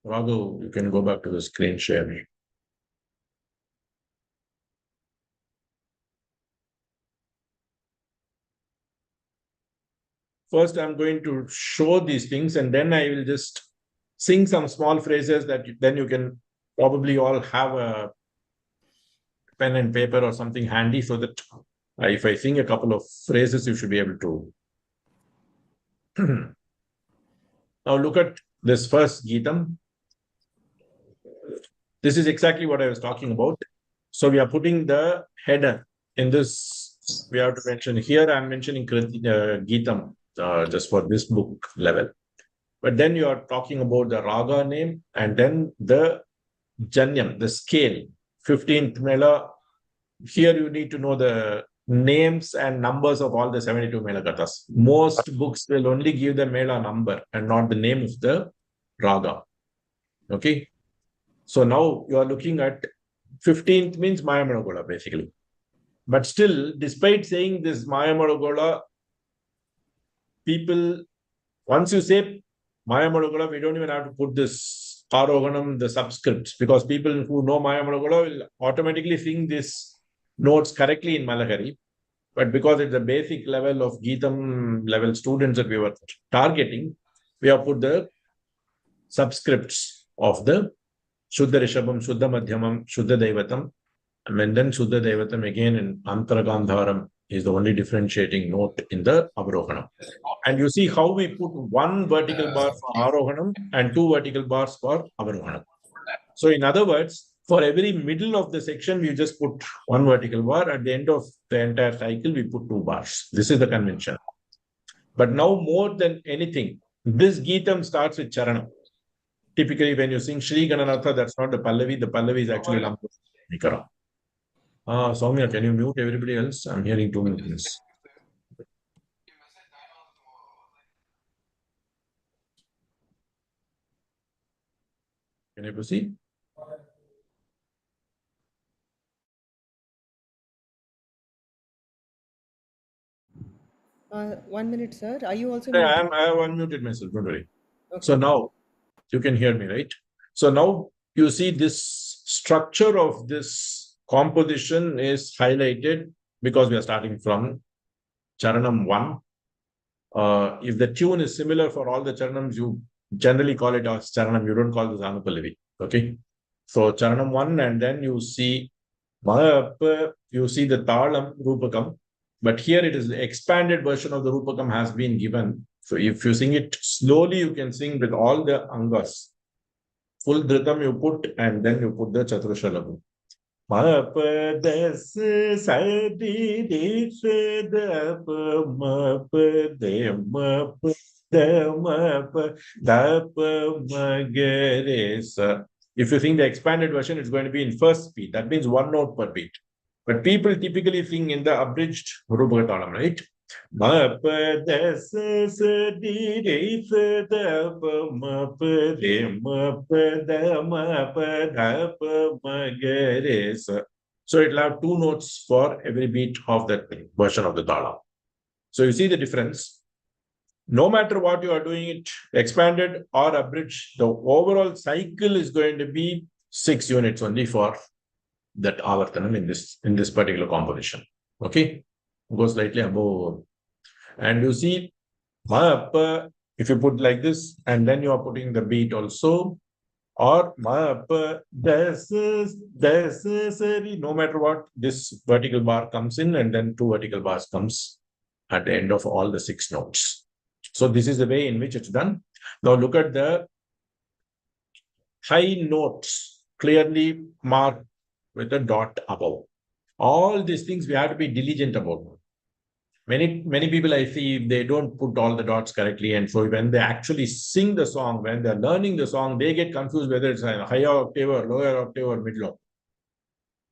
A: Raghu, you can go back to the screen share. First, I'm going to show these things and then I will just sing some small phrases that then you can probably all have a pen and paper or something handy so that if I sing a couple of phrases, you should be able to. Now look at this first Geetam. This is exactly what I was talking about. So we are putting the header in this. We have to mention here. I'm mentioning Geetam just for this book level. But then you are talking about the raga name and then the janyam, the scale, 15th mela. Here you need to know the names and numbers of all the 72 mela gathas. Most books will only give the mela number and not the name of the raga. Okay. So now you are looking at 15th means Mayamadagola basically. But still, despite saying this Mayamadagola, people, once you say Mayamadagola, we don't even have to put this Aroganam, the subscripts, because people who know Mayamadagola will automatically sing these notes correctly in Malagari. But because it's a basic level of Geetam level students that we were targeting, we have put the subscripts of the Shuddha Rishabham, Shuddha Madhyamam, Shuddha Daivatam, and then Shuddha Daivatam again in Antaragandharam is the only differentiating note in the Avarohanam. And you see how we put one vertical bar for Arohanam and two vertical bars for Avarohanam. So in other words, for every middle of the section, we just put one vertical bar. At the end of the entire cycle, we put two bars. This is the convention. But now more than anything, this Geetam starts with Charanam. Typically, when you sing Shri Gananatha, that's not the Pallavi. The Pallavi is actually Alankaram. Soumya, can you mute everybody else? I'm hearing too many things. Can you proceed?
B: 1 minute, sir. Are you also
A: I
B: muted?
A: have unmuted myself, don't worry.
B: Okay.
A: So now you can hear me, right? So now you see this structure of this composition is highlighted because we are starting from Charanam 1. If the tune is similar for all the Charanams, you generally call it as Charanam. You don't call this Anupallavi. Okay. So Charanam 1, and then you see the Talam Rupakam. But here it is the expanded version of the Rupakam has been given. So if you sing it slowly, you can sing with all the Angas. Full Dhritam you put, and then you put the Chaturashalabu. If you sing the expanded version, it's going to be in first beat. That means one note per beat. But people typically sing in the abridged Rupakatalam, right? So it'll have two notes for every beat of that version of the tala. So you see the difference. No matter what you are doing it, expanded or abridged, the overall cycle is going to be 6 units only for that avartanam in this particular composition. Okay, go slightly above, and you see if you put like this, and then you are putting the beat also, or no matter what, this vertical bar comes in, and then two vertical bars comes at the end of all the 6 notes. So this is the way in which it's done. Now look at the high notes clearly marked with a dot above. All these things we have to be diligent about. Many people I see, they don't put all the dots correctly. And so when they actually sing the song, when they're learning the song, they get confused whether it's a higher octave or lower octave or middle octave.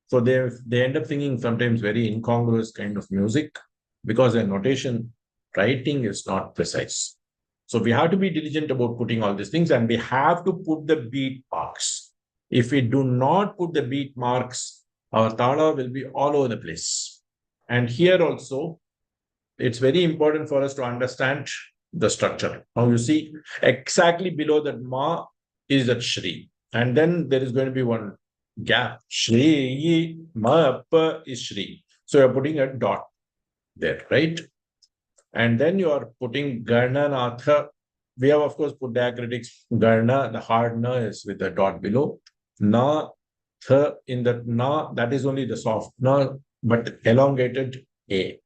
A: So they end up singing sometimes very incongruous kind of music because their notation writing is not precise. So we have to be diligent about putting all these things, and we have to put the beat marks. If we do not put the beat marks, our tala will be all over the place. And here also, it's very important for us to understand the structure. Now you see, exactly below that ma is that Shri. And then there is going to be one gap. Shri, ma, pa is Shri. So you're putting a dot there, right? And then you are putting Garnanatha. We have, of course, put diacritics. Garna, the hard na is with the dot below. Na, tha, in that na, that is only the soft na, but elongated A.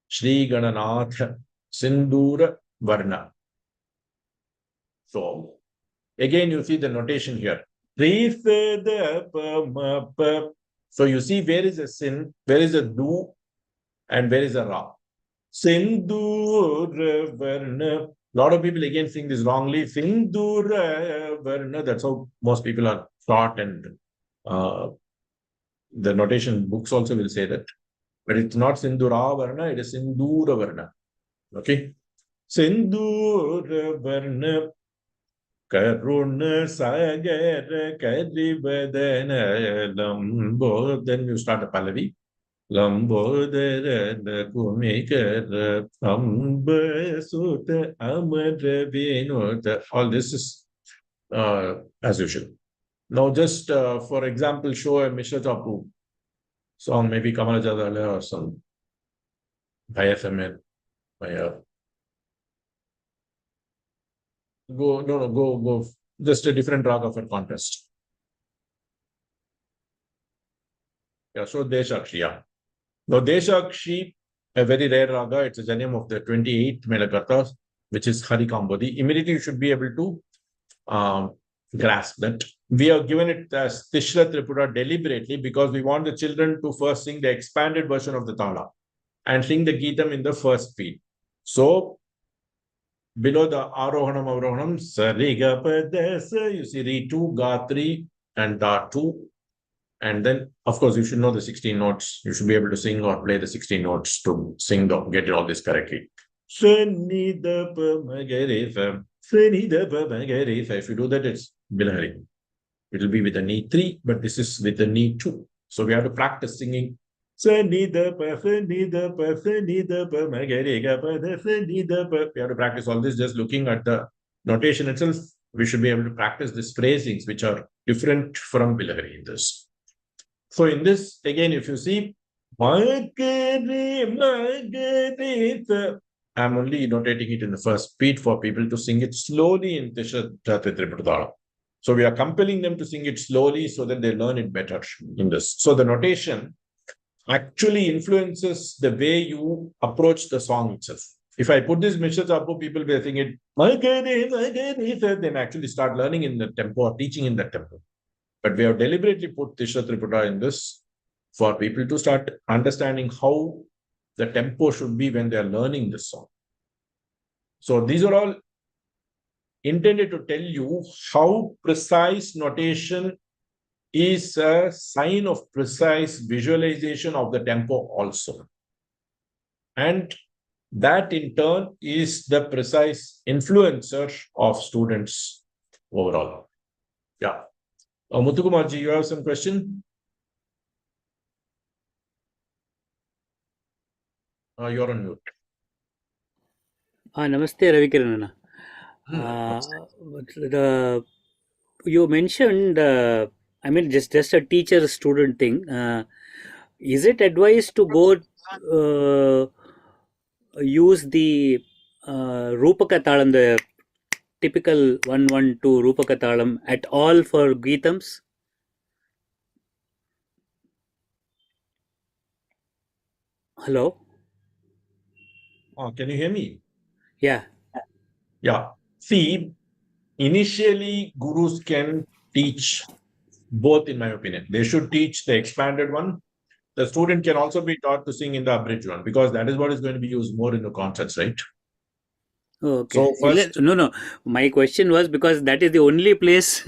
A: Shri Gananath Sindura Varna. So, again, you see the notation here. So, you see where is a sin, where is a do, and where is a ra. Sindura Varna. A lot of people again sing this wrongly. Sindura Varna. That's how most people are taught, and the notation books also will say that. But it's not Sindura Varna, it is Sindura Varna. Okay? Sindura Varna Karuna Sagar Karibadana Lambo. Then you start a Pallavi. Lambodara Kumikara Amba Sutta Amara Vinota. All this is as usual. Now, just for example, show a Mishra Chapu song, maybe Kamala Jadala or some IFML. Go. Just a different raga for contest. Yeah, so Deshakshi. Yeah. Now, Deshakshi, a very rare raga, it's a janam of the 28th Melakartas, which is Harikambodi. Immediately, you should be able to grasp that. We have given it as Tishra Tripura deliberately because we want the children to first sing the expanded version of the tala and sing the Geetam in the first beat. So, below the Arohanam, Avrohanam, Sariga Padasa, you see Re 2, Ga 3, and Da 2. And then, of course, you should know the 16 notes. You should be able to sing or play the 16 notes to sing, get all this correctly. If you do that, it's Bilahari. It will be with the knee 3, but this is with the knee 2. So we have to practice singing. We have to practice all this just looking at the notation itself. We should be able to practice these phrasings, which are different from Bilahari in this. So in this, again, if you see, I'm only notating it in the first beat for people to sing it slowly in Tisha Triputada. So we are compelling them to sing it slowly so that they learn it better in this. So the notation actually influences the way you approach the song itself. If I put this Mishra Chapu, people will sing it, then actually start learning in the tempo or teaching in that tempo. But we have deliberately put Tisha Triputa in this for people to start understanding how the tempo should be when they are learning this song. So these are all intended to tell you how precise notation is a sign of precise visualization of the tempo also. And that in turn is the precise influencer of students overall. Yeah. Muthukumarji, you have some question? You're on mute.
G: Namaste, Ravikiran. You mentioned, I mean, just a teacher-student thing. Is it advised to go use the Rupaka Talam, the typical 1-1-2 Rupaka Talam at all for Geetams? Hello?
A: Can you hear me?
G: Yeah.
A: Yeah. See, initially, gurus can teach both, in my opinion. They should teach the expanded one the student can also be taught to sing in the abridged one, because that is what is going to be used more in the concerts, right?
G: Oh, okay.
A: So first,
G: No. My question was because that is the only place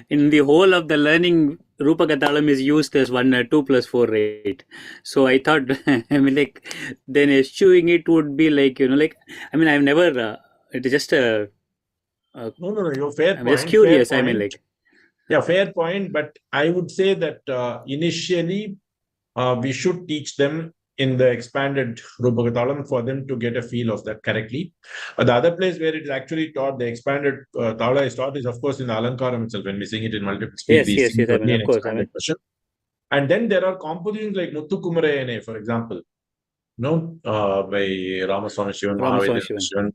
G: in the whole of the learning Rupaka Talam is used as 2 plus 4, right? So I thought, I mean, like, then eschewing it would be like, like, I mean, I've never, it is just
A: no, your fair
G: I'm just
A: point, fair
G: curious. I mean,
A: point.
G: like,
A: Yeah, fair point. But I would say that initially we should teach them in the expanded Rupakatalam for them to get a feel of that correctly. The other place where it is actually taught, the expanded Tala is taught, is of course in the Alankaram itself. When we sing it in multiple speed, we
G: yes.
A: sing
G: I mean,
A: only an
G: of course. I
A: expanded
G: mean,
A: version. And then there are compositions like Muthu Kumarayane, for example, by Ramaswamy Shivan,
G: Ramaswamy
A: Mahavedi
G: Shivan.
A: Shivan,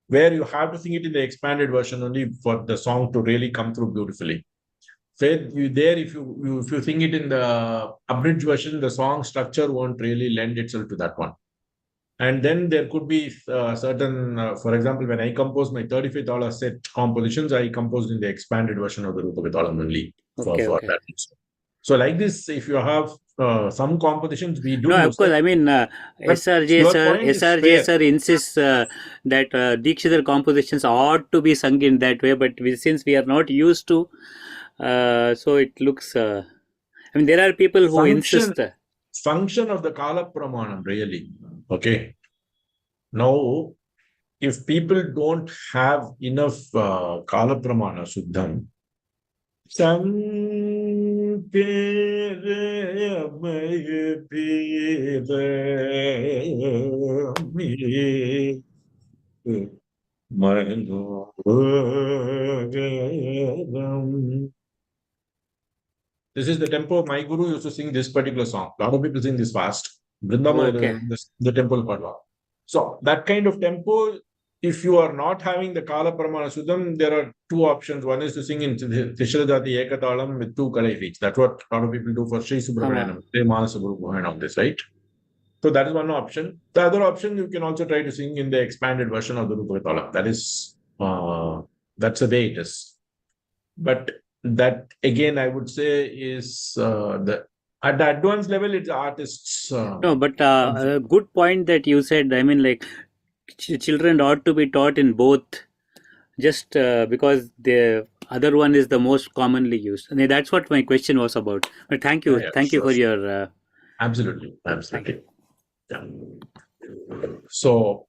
A: where you have to sing it in the expanded version only for the song to really come through beautifully. Say you there, if you sing it in the abridged version, the song structure won't really lend itself to that one. And then there could be certain, for example, when I composed my 35th Tala set compositions, I composed in the expanded version of the Rupa Talam only for
G: Okay.
A: that reason. So like this, if you have some compositions, we do
G: No, of
A: use
G: course.
A: them.
G: I mean,
A: But
G: SRJ
A: your
G: sir,
A: point is
G: SRJ
A: fair.
G: sir insists that Dikshidhar compositions ought to be sung in that way, but since we are not used to, so it looks. I mean, there are people who insist.
A: Function of the Kala Pramanam, really. Okay. Now, if people don't have enough Kala Pramana Suddham, this is the tempo. My guru used to sing this particular song. A lot of people sing this fast.
G: Okay.
A: The tempo Padwa. So that kind of tempo, if you are not having the Kala Pramana Sudham, there are two options. One is to sing in Tishrajati Ekatalam with two Kalai each. That's what a lot of people do for Sri Subramanianam, Manasa Guru and all this, right? So that is one option. The other option, you can also try to sing in the expanded version of the Rupa Talam. That is, that's the way it is. But that again, I would say is at the advanced level, it's artists.
G: No, but a good point that you said. I mean, like, children ought to be taught in both, just because the other one is the most commonly used. I mean, that's what my question was about. But thank you, thank you for your.
A: Absolutely. Yeah. So,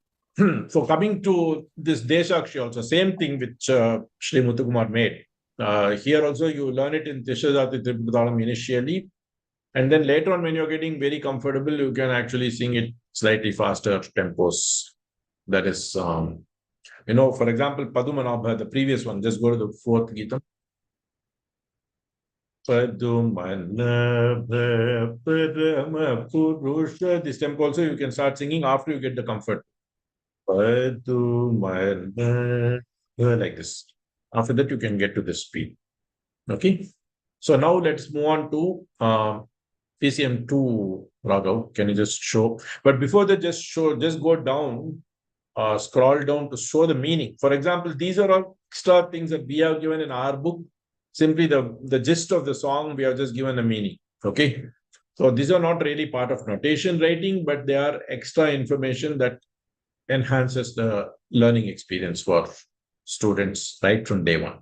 A: so coming to this Deshakshi also, same thing which Sri Muthukumar made. Here also you learn it in Tishajati Tripadalam initially, and then later on when you're getting very comfortable, you can actually sing it slightly faster tempos. That is, for example, Padumanabha, the previous one, just go to the fourth Gita. This tempo also you can start singing after you get the comfort. Like this. After that, you can get to this speed. Okay. So now let's move on to PCM2, Raghav. Can you just show? But before that, just go down, scroll down to show the meaning. For example, these are all extra things that we have given in our book. Simply the gist of the song, we have just given a meaning. Okay. So these are not really part of notation writing, but they are extra information that enhances the learning experience for students right from day one.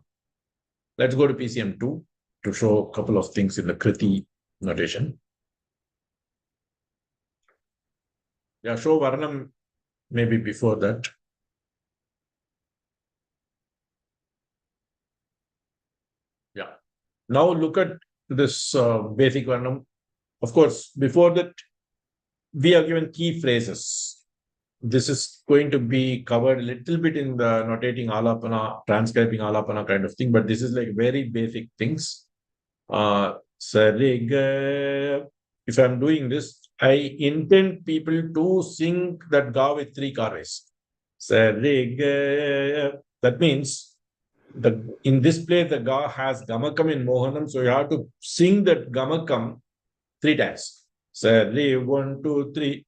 A: Let's go to PCM2 to show a couple of things in the Kriti notation. Yeah, show Varnam maybe before that. Yeah. Now look at this basic Varnam. Of course, before that, we are given key phrases. This is going to be covered a little bit in the notating alapana, transcribing alapana kind of thing, but this is like very basic things. Sariga. If I'm doing this, I intend people to sing that ga with three karves. Sariga. That means in this place the ga has gamakam in Mohanam, so you have to sing that gamakam three times. Sari 1, 2, 3.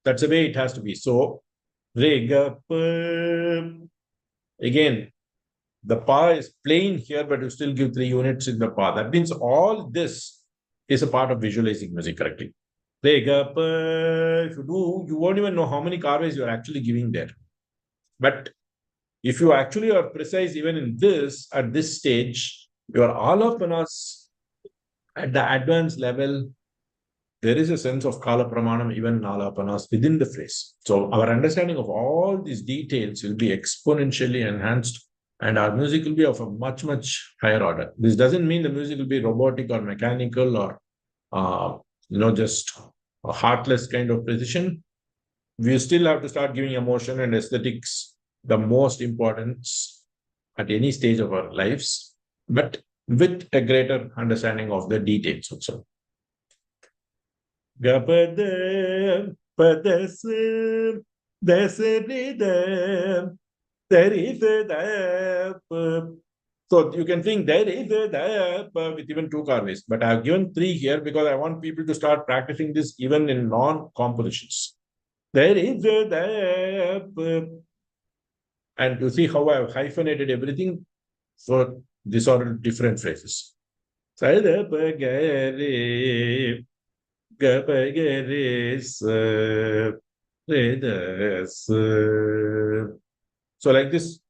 A: That's the way it has to be. So, Rega. Again, the pa is plain here, but you still give 3 units in the pa. That means all this is a part of visualizing music correctly. Re, ga, pa, if you do, you won't even know how many carves you are actually giving there. But if you actually are precise even in this, at this stage, your alapanas at the advanced level, there is a sense of kala pramanam, even alapanas within the phrase. So our understanding of all these details will be exponentially enhanced, and our music will be of a much, much higher order. This doesn't mean the music will be robotic or mechanical or just a heartless kind of precision. We still have to start giving emotion and aesthetics the most importance at any stage of our lives, but with a greater understanding of the details also. Gapada padas dasrida darida. So you can think there is with even two carves, but I have given three here because I want people to start practicing this even in non-compositions. There is and you see how I have hyphenated everything. So these are different phrases. So like this,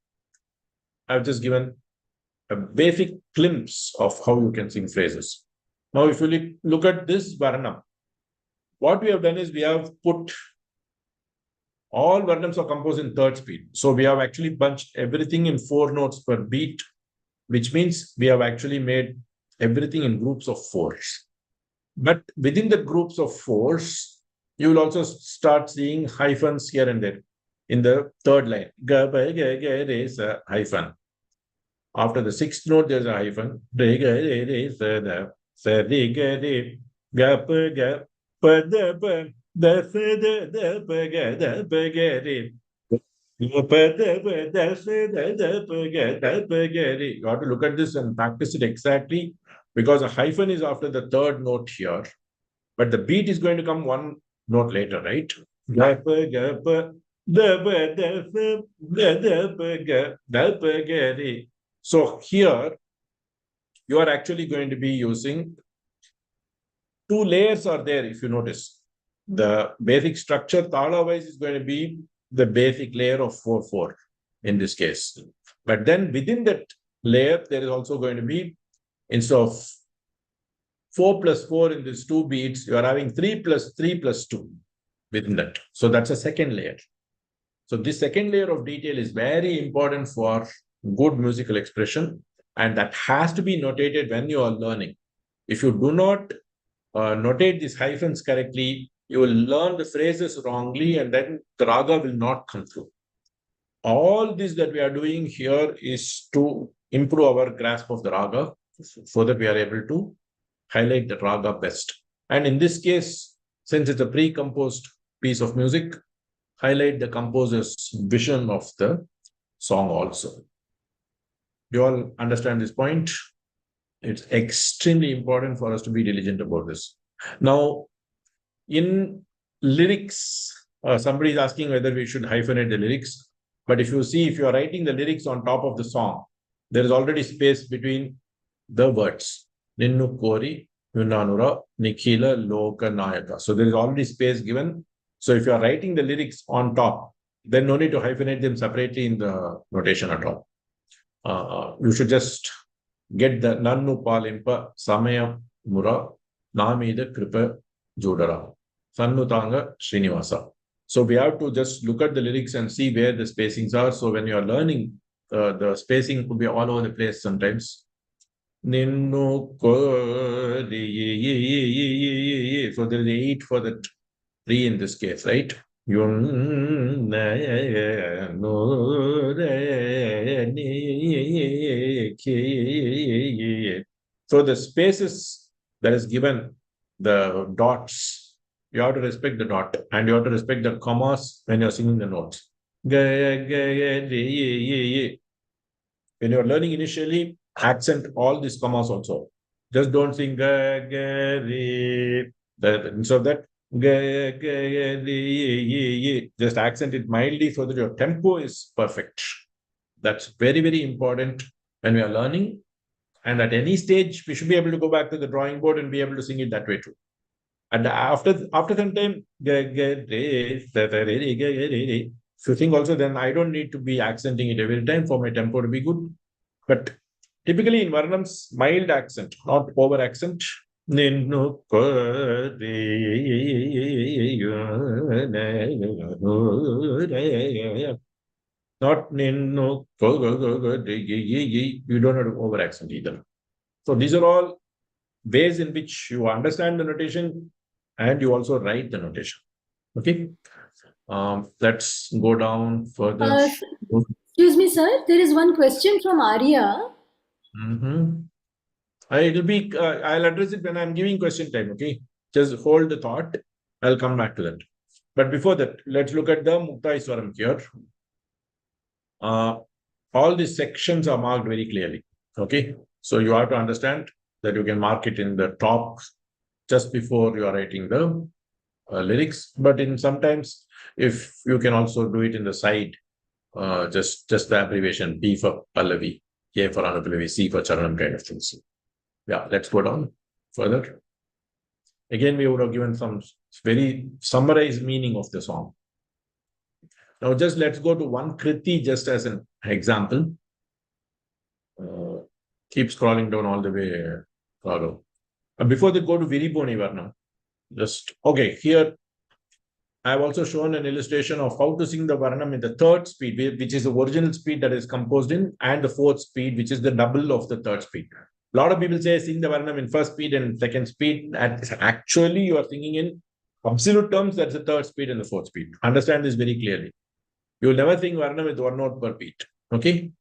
A: I've just given a basic glimpse of how you can sing phrases. Now, if you look at this Varnam, what we have done is we have put all Varnams are composed in third speed. So we have actually bunched everything in 4 notes per beat, which means we have actually made everything in groups of 4s. But within the groups of 4s, you will also start seeing hyphens here and there. In the third line, there is a hyphen. After the 6th note, there's a hyphen. You have to look at this and practice it exactly, because a hyphen is after the 3rd note here, but the beat is going to come 1 note later, right? So here you are actually going to be using 2 layers are there. If you notice, the basic structure tala wise is going to be the basic layer of 4/4 in this case. But then within that layer, there is also going to be, instead of 4 plus 4 in these 2 beats, you are having 3 plus 3 plus 2 within that. So that's a second layer. So this second layer of detail is very important for good musical expression, and that has to be notated when you are learning. If you do not notate these hyphens correctly, you will learn the phrases wrongly, and then the raga will not come through. All this that we are doing here is to improve our grasp of the raga so that we are able to highlight the raga best. And in this case, since it's a pre-composed piece of music, highlight the composer's vision of the song also. You all understand this point? It's extremely important for us to be diligent about this. Now, in lyrics, somebody is asking whether we should hyphenate the lyrics. But if you see, if you are writing the lyrics on top of the song, there is already space between the words. Ninnu Kori, Yunanura, Nikhila, Loka, Nayaka. So there is already space given. So if you are writing the lyrics on top, then no need to hyphenate them separately in the notation at all. You should just get the Nannu Palimpa, Samaya Mura, Namida Kripa Jodara, Sannutanga Srinivasa. So we have to just look at the lyrics and see where the spacings are. So when you are learning, the spacing could be all over the place sometimes. Ninnu Kori. So there is 8 for the 3 in this case, right? So the spaces that is given, the dots, you have to respect the dot, and you have to respect the commas when you're singing the notes. When you're learning initially, accent all these commas also. Just don't sing instead of that. Just accent it mildly so that your tempo is perfect. That's very, very important when we are learning. And at any stage, we should be able to go back to the drawing board and be able to sing it that way too. And after some time, if you think also, then I don't need to be accenting it every time for my tempo to be good. But typically in Varnams, mild accent, not over accent. Not you don't have to over accent either. So these are all ways in which you understand the notation and you also write the notation. Okay. Let's go down further.
H: Excuse me, sir. There is one question from Arya.
A: It'll be. I'll address it when I'm giving question time. Okay. Just hold the thought. I'll come back to that. But before that, let's look at the Mukta Iswaram here. All these sections are marked very clearly. Okay. So you have to understand that you can mark it in the top just before you are writing the lyrics. But in sometimes, if you can also do it in the side, just the abbreviation B for Pallavi, A for Anupallavi, C for Charanam kind of things. Yeah, let's go down further. Again, we would have given some very summarized meaning of the song. Now, just let's go to one Kriti just as an example. Keep scrolling down all the way, Raghav. Before they go to Viriboni Varna, just, okay, here I've also shown an illustration of how to sing the Varnam in the third speed, which is the original speed that is composed in, and the fourth speed, which is the double of the third speed. A lot of people say sing the Varnam in first speed and second speed. Actually, you are singing in absolute terms, that's the third speed and the fourth speed. Understand this very clearly. You will never sing Varnam with one note per beat. Okay?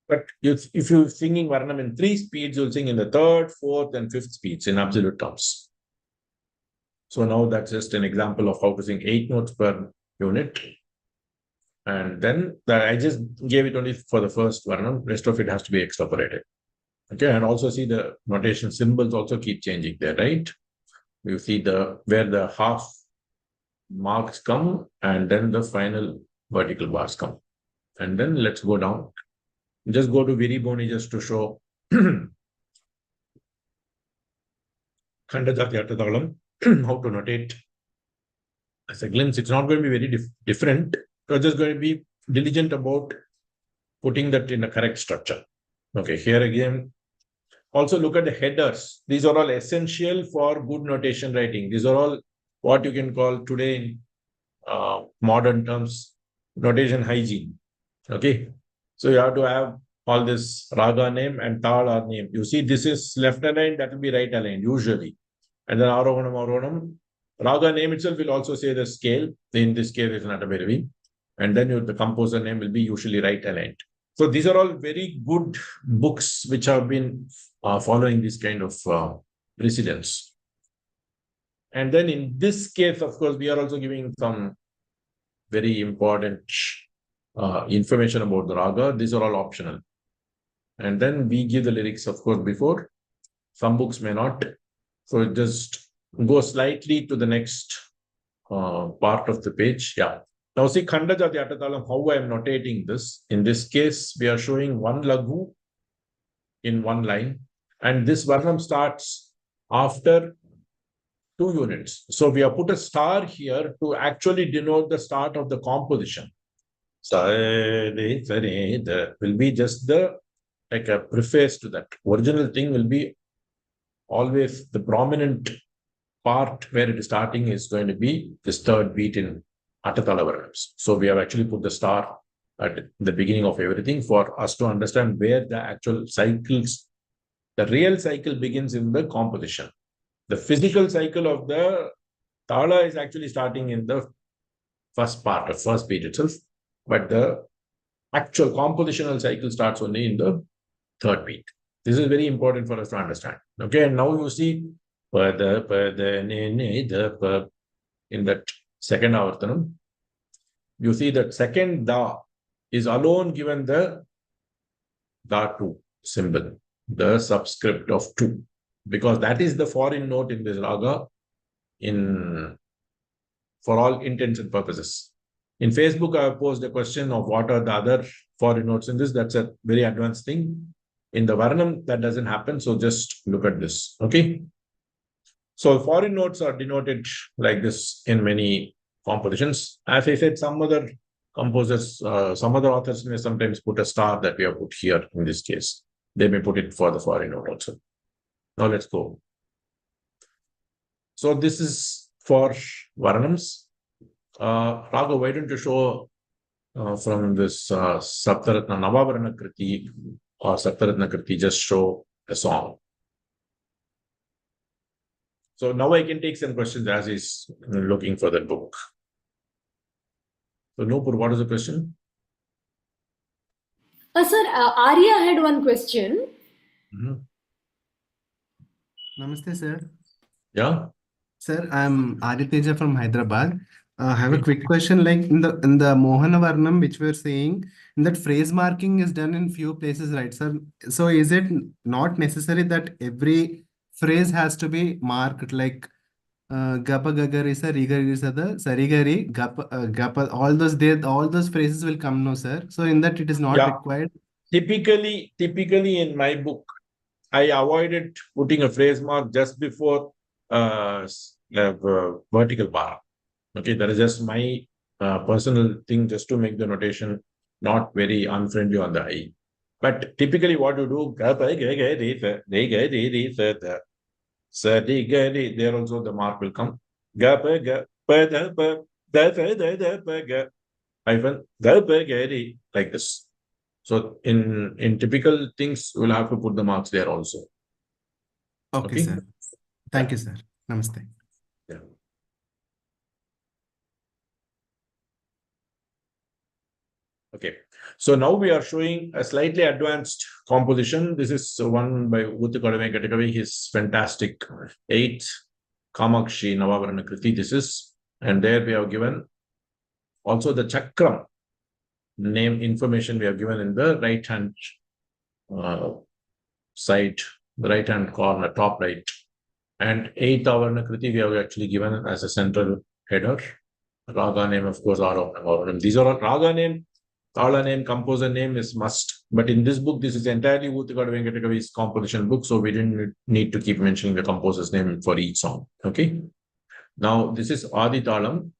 A: But if you're singing Varnam in three speeds, you'll sing in the third, fourth, and fifth speeds in absolute terms. So now that's just an example of how to sing 8 notes per unit. And then I just gave it only for the first Varnam. Rest of it has to be extrapolated. Okay, and also see the notation symbols also keep changing there, right? You see where the half marks come and then the final vertical bars come. And then let's go down. Just go to Viriboni just to show Khandajati Atadalam, how to notate. As a glimpse, it's not going to be very different. You're just going to be diligent about putting that in a correct structure. Okay, here again, also look at the headers. These are all essential for good notation writing. These are all what you can call today in modern terms, notation hygiene. Okay, so you have to have all this raga name and tala name. You see, this is left aligned, that will be right aligned usually. And then arohanam. Raga name itself will also say the scale. In this case, it's not a very. And then the composer name will be usually right aligned. So these are all very good books which have been following this kind of precedence. And then in this case, of course, we are also giving some very important information about the raga. These are all optional. And then we give the lyrics, of course, before. Some books may not. So just go slightly to the next part of the page. Yeah. Now see Khandajati Atatalam, how I am notating this. In this case, we are showing one laghu in one line. And this Varnam starts after 2 units. So we have put a star here to actually denote the start of the composition. So there will be just like a preface to that. Original thing will be always the prominent part where it is starting is going to be this third beat in Atatala Varnams. So we have actually put the star at the beginning of everything for us to understand where the actual cycles, the real cycle begins in the composition. The physical cycle of the tala is actually starting in the first part, the first beat itself, but the actual compositional cycle starts only in the third beat. This is very important for us to understand. Okay, and now you see in that second avartanam, you see that second da is alone given the da2 symbol, the subscript of 2, because that is the foreign note in this raga for all intents and purposes. In Facebook, I have posed a question of what are the other foreign notes in this. That's a very advanced thing. In the Varnam, that doesn't happen. So just look at this. Okay. So foreign notes are denoted like this in many compositions. As I said, some other composers, some other authors may sometimes put a star that we have put here in this case. They may put it for the foreign note also. Now let's go. So this is for Varnams. Raga, why don't you show from this Saptaratna Navavarana Kriti or Saptaratna Kriti, just show a song. So now I can take some questions as he's looking for the book. So Nupur, what is the question?
H: Sir, Arya had one question.
I: Namaste, sir.
A: Yeah.
I: Sir, I'm Aditya from Hyderabad. I have a quick question. Like in the Mohana Varnam, which we're saying, that phrase marking is done in few places, right, sir? So is it not necessary that every phrase has to be marked, like Gapa Gagari sir, Rigari sir, Sarigari, Gapa, all those phrases will come, no, sir. So in that it is not required.
A: Typically in my book, I avoided putting a phrase mark just before vertical bar. Okay, that is just my personal thing, just to make the notation not very unfriendly on the eye. But typically what you do, there also the mark will come. Like this. So in typical things, we'll have to put the marks there also.
I: Okay, sir. Thank you, sir. Namaste.
A: Yeah. Okay. So now we are showing a slightly advanced composition. This is one by Uttukadame Katakavi, his fantastic 8th Kamakshi Navavarana Kriti. This is, and there we have given also the Chakram name information we have given in the right hand side, the right hand corner, top right. And 8th Avarana Kriti we have actually given as a central header. Raga name, of course, Avarana. These are all Raga name, Tala name, composer name is must. But in this book, this is entirely Uttukada Venkatakavi's composition book, so we didn't need to keep mentioning the composer's name for each song. Okay. Now this is Adi Talam.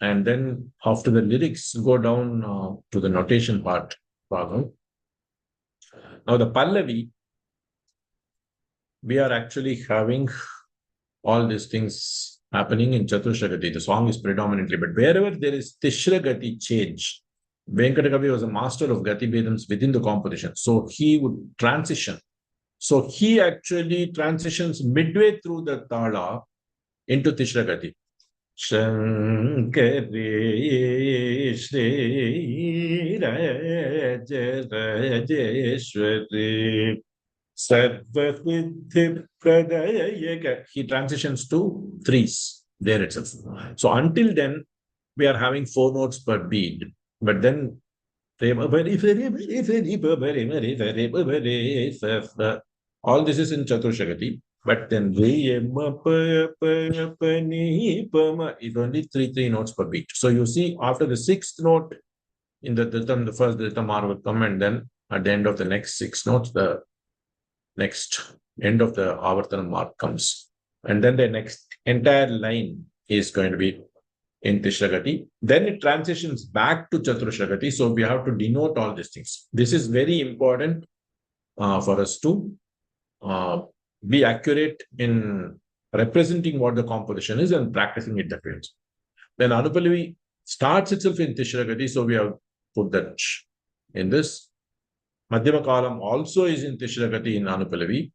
A: And then after the lyrics, go down to the notation part. Now the Pallavi, we are actually having all these things happening in Chatushragati. The song is predominantly, but wherever there is Tishragati change, Venkatakavi was a master of Gati Vedams within the composition. So he would transition. So he actually transitions midway through the Tala into Tishragati. Shankari Shri Raja Rajeshwari Sarvasiddhi Pradayaka. He transitions to threes there itself. So until then, we are having 4 notes per beat. But then all this is in Chatushragati. But then is only 3 notes per beat. So you see, after the 6th note in the Dhritam, the first Dhritamar will come, and then at the end of the next 6 notes, the next end of the Avartana mark comes. And then the next entire line is going to be in Tishragati. Then it transitions back to Chatushragati. So we have to denote all these things. This is very important for us to be accurate in representing what the composition is and practicing it that way. Then Anupallavi starts itself in Tishragati, so we have put that in this. Madhyama Kalam also is in Tishragati in Anupallavi.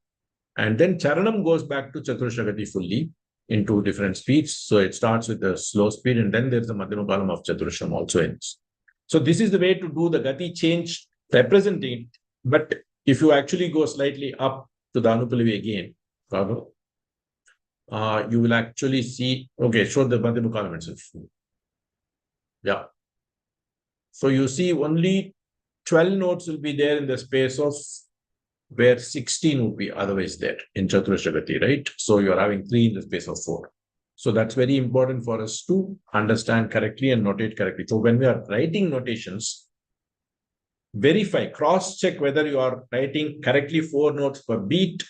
A: And then Charanam goes back to Chatushragati fully in 2 different speeds. So it starts with the slow speed, and then there's the Madhyama Kalam of Chaturashram also ends. So this is the way to do the Gati change, representing it. But if you actually go slightly up to the Anupallavi again, you will actually see, okay, show the Madhyama Kalam itself. Yeah. So you see only 12 notes will be there in the space of where 16 would be otherwise there in Chaturashagati, right? So you're having 3 in the space of 4. So that's very important for us to understand correctly and notate correctly. So when we are writing notations, verify, cross-check whether you are writing correctly 4 notes per beat,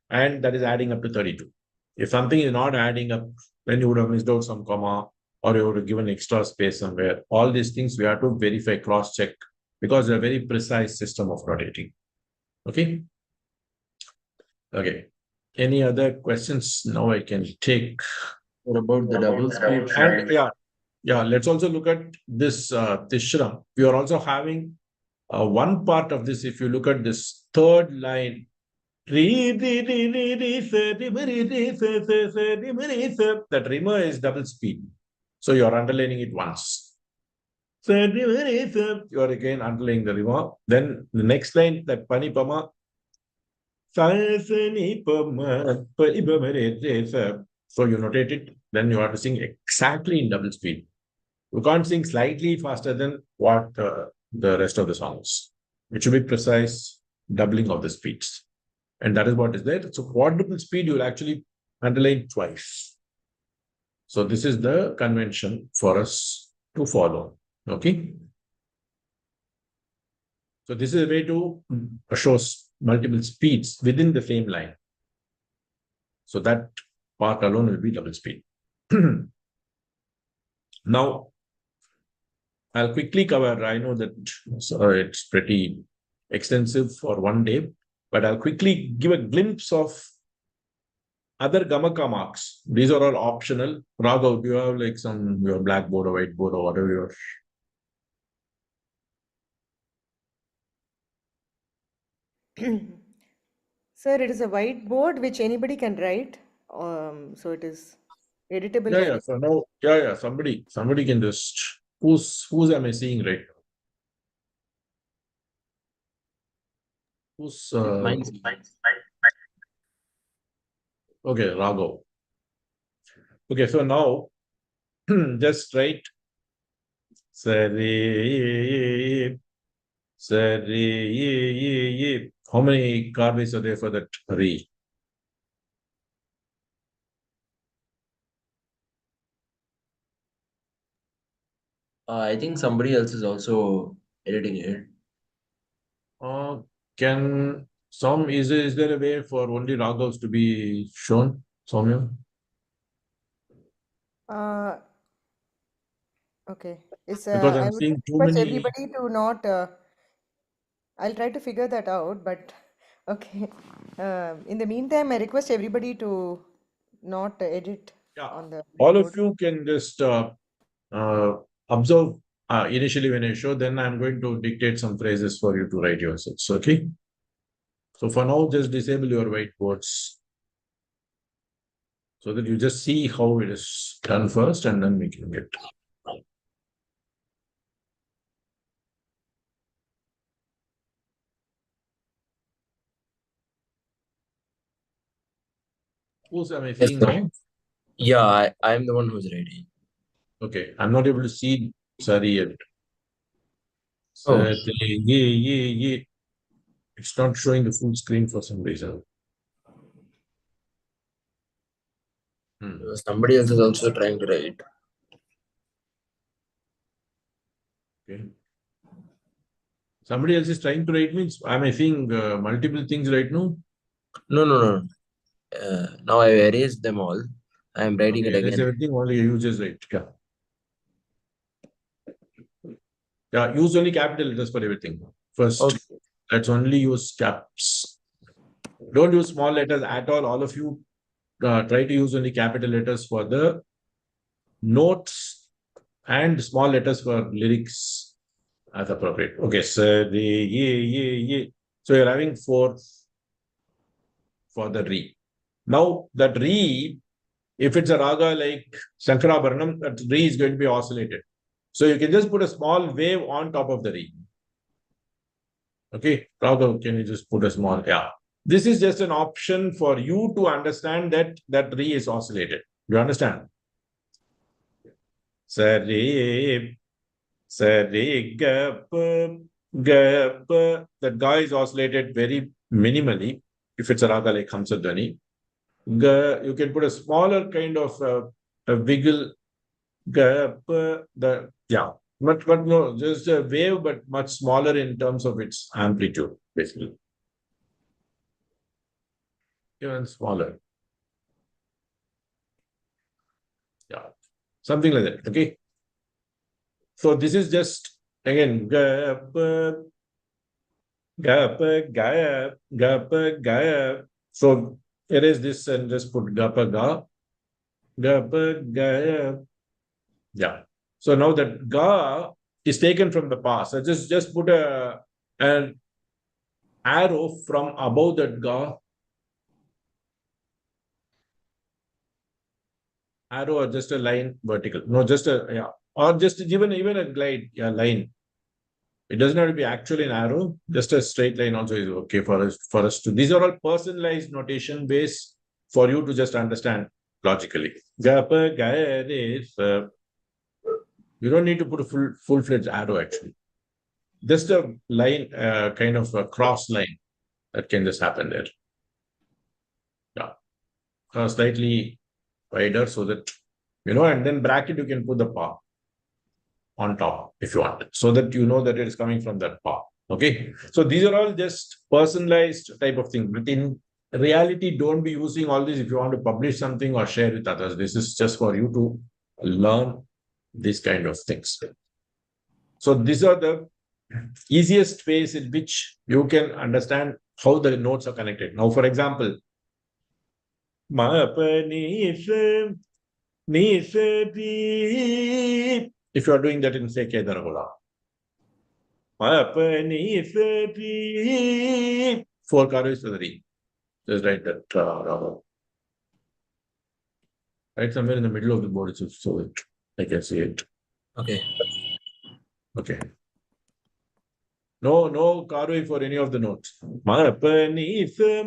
A: and that is adding up to 32. If something is not adding up, then you would have missed out some comma, or you would have given extra space somewhere. All these things we have to verify, cross-check, because they're a very precise system of notating. Okay? Okay. Any other questions? Now I can take.
C: What about the double speed?
A: And yeah, let's also look at this Tishram. We are also having one part of this. If you look at this third line, that rima is double speed. So you are underlining it once. You are again underlining the rima. Then the next line, that panipama. So you notate it, then you have to sing exactly in double speed. You can't sing slightly faster than what the rest of the song is. It should be precise doubling of the speeds. And that is what is there. So quadruple speed, you will actually underline twice. So this is the convention for us to follow. Okay. So this is a way to show multiple speeds within the same line. So that part alone will be double speed. Now, I'll quickly cover. I know that it's pretty extensive for one day, but I'll quickly give a glimpse of other gamaka marks. These are all optional. Raga, do you have like your blackboard or whiteboard or whatever your.
B: Sir, it is a whiteboard which anybody can write. So it is editable.
A: Yeah. So now, somebody can just. Whose am I seeing right now? Who's
C: Mine's
A: okay, Rago. Okay, so now just write Sari. How many carvings are there for that re?
C: I think somebody else is also editing it.
A: Is there a way for only Ragavs to be shown, Soumya?
B: Okay.
A: Because
B: I
A: I'm
B: would
A: seeing too
B: request
A: many.
B: everybody to not. I'll try to figure that out, but okay. In the meantime, I request everybody to not edit on the
A: All of
B: whiteboard.
A: you can just observe initially when I show, then I'm going to dictate some phrases for you to write yourselves. Okay. So for now, just disable your whiteboards so that you just see how it is done first, and then we can get. Who's am I
C: Yes,
A: seeing
C: sir.
A: now?
C: Yeah, I'm the one who's ready.
A: Okay, I'm not able to see Sari yet.
C: Oh.
A: It's not showing the full screen for some reason.
C: Somebody else is also trying to write.
A: Okay. Somebody else is trying to write means, am I seeing multiple things right now?
C: No. Now I erased them all. I am writing it
A: Erase
C: again.
A: everything, only you just write. Yeah, use only capital letters for everything. First,
C: Okay.
A: let's only use caps. Don't use small letters at all. All of you try to use only capital letters for the notes and small letters for lyrics as appropriate. Okay, so so you're having 4 for the re. Now that re, if it's a raga like Shankarabharanam, that re is going to be oscillated. So you can just put a small wave on top of the re. Okay, Raga, can you just put a small, This is just an option for you to understand that re is oscillated. You understand? Sari, gap, that ga is oscillated very minimally. If it's a raga like Hamsadhani, you can put a smaller kind of a wiggle, gap, but no, just a wave, but much smaller in terms of its amplitude, basically. Even smaller. Yeah, something like that. Okay. So this is just again gap, gap, gap, gap, gap. So erase this and just put gapa ga, gapa gap. Yeah. So now that ga is taken from the past. I just put an arrow from above that ga, arrow or just a line vertical. No, just a yeah, or just even a glide, yeah, line. It doesn't have to be actually an arrow. Just a straight line also is okay for us to. These are all personalized notation ways for you to just understand logically. Gapa gaya is. You don't need to put a full-fledged arrow actually. Just a line, kind of a cross line that can just happen there. Yeah, slightly wider so that and then bracket you can put the pa on top if you want, so that you know that it is coming from that pa. Okay, so these are all just personalized type of thing. But in reality, don't be using all this if you want to publish something or share with others. This is just for you to learn these kind of things. So these are the easiest ways in which you can understand how the notes are connected. Now, for example, ma pa ni sa ni sa pi. If you are doing that in say Kedaragola, ma pa ni sa pi. 4 karas to the re. Just write that raga. Right somewhere in the middle of the board, so that I can see it.
C: Okay.
A: Okay. No karui for any of the notes. Ma pa ni sa.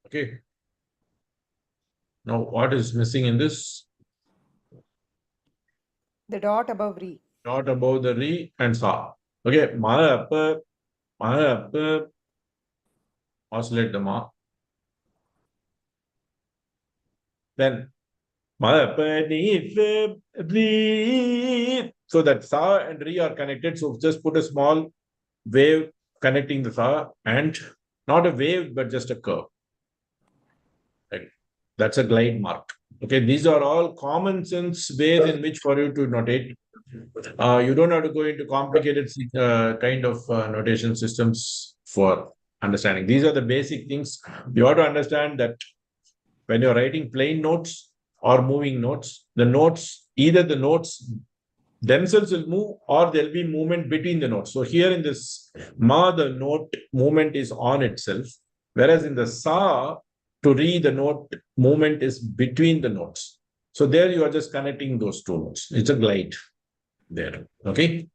A: Okay. Now, what is missing in this?
B: The dot above re.
A: Dot above the re and sa. Okay. Ma pa, oscillate the ma. Then ma pa ni fa re. So that sa and re are connected. So just put a small wave connecting the sa, and not a wave but just a curve. Right. That's a glide mark. Okay, these are all common sense ways in which for you to notate. You don't have to go into complicated kind of notation systems for understanding. These are the basic things. You have to understand that when you're writing plain notes or moving notes, either the notes themselves will move or there'll be movement between the notes. So here in this ma, the note movement is on itself, whereas in the sa, to re, the note movement is between the notes. So there you are just connecting those two notes. It's a glide there. Okay.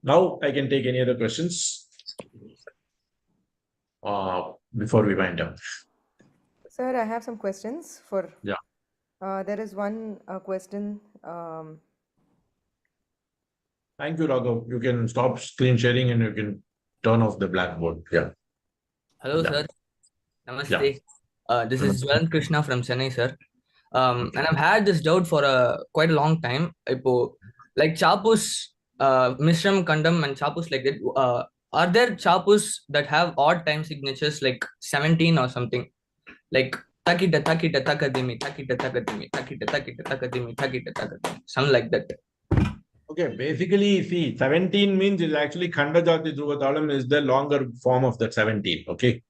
A: Now I can take any other questions before we wind up.
B: Sir, I have some questions for.
A: Yeah.
B: There is one question.
A: Thank you, Raghav. You can stop screen sharing and you can turn off the blackboard. Yeah.
J: Hello,
A: Yeah.
J: sir. Namaste. This is Jwalant Krishna from Chennai, sir. And I've had this doubt for quite a long time. Like Chapus, Mishram, Kandam, and Chapus like that. Are there Chapus that have odd time signatures like 17 or something? Like takita takita takadimi, takita takadimi, takita takita takadimi, takita takadimi, something like that.
A: Okay, basically, see, 17 means it's actually Khanda Jati Dhruva Talam is the longer form of that 17. Okay.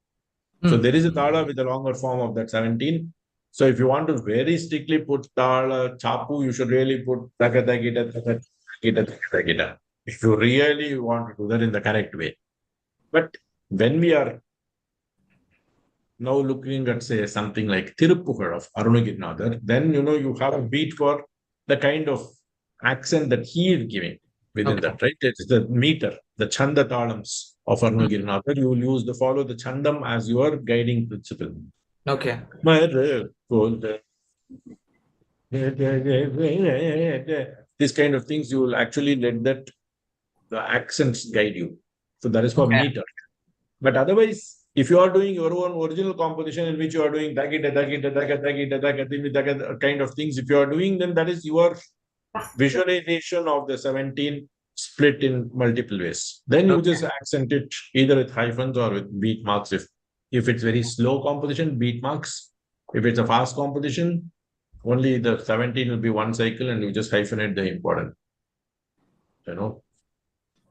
A: So there is a tala with a longer form of that 17. So if you want to very strictly put tala, chapu, you should really put takata gita, takata gita. If you really want to do that in the correct way. But when we are now looking at, say, something like Tiruppugal of Arunagirinathar, then you have a beat for the kind of accent that he is giving within that, right? It's the meter, the chanda talams of Arunagirinathar. You will follow the chandam as your guiding principle.
J: Okay.
A: These kind of things, you will actually let that the accents guide you. So that is for
J: Okay.
A: meter. But otherwise, if you are doing your own original composition in which you are doing kind of things, if you are doing, then that is your visualization of the 17 split in multiple ways. Then you just accent it either with hyphens or with beat marks. If it's very slow composition, beat marks. If it's a fast composition, only the 17 will be one cycle and you just hyphenate the important,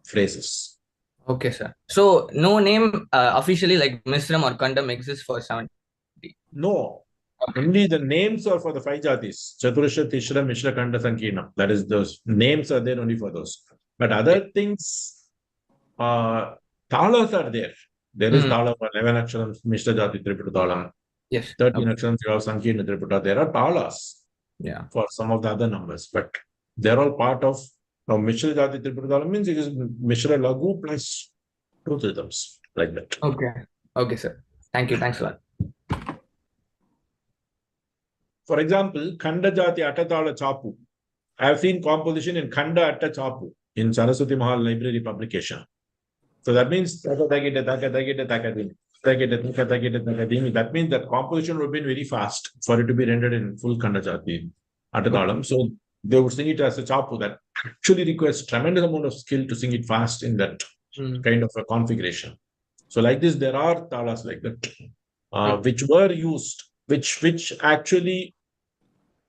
A: phrases.
J: Okay, sir. So no name officially like Misram or Kandam exists for 70.
A: No, only the names are for the five jatis. Chaturasha, Tishra, Mishra, Kanda, Sankirna. That is, those names are there only for those. But other things, talas are there. There is tala for 11 aksharams, Mishra Jati Triputa Talam.
J: Yes.
A: 13 aksharams, you have Sankirna Triputa. There are talas for some of the other numbers, but they're all part of. Now, Mishra Jati Triputa Talam means it is Mishra Lagu plus two rhythms, like that.
J: Okay. Okay, sir. Thank you. Thanks a lot.
A: For example, Khanda Jati Atatala Chapu. I have seen composition in Khanda Atta Chapu in Saraswati Mahal Library publication. So that means that means that composition would have been very fast for it to be rendered in full Khanda Jati Atatalam. So they would sing it as a chapu that actually requires tremendous amount of skill to sing it fast in that kind of a configuration. So like this, there are talas like that, which were used, which actually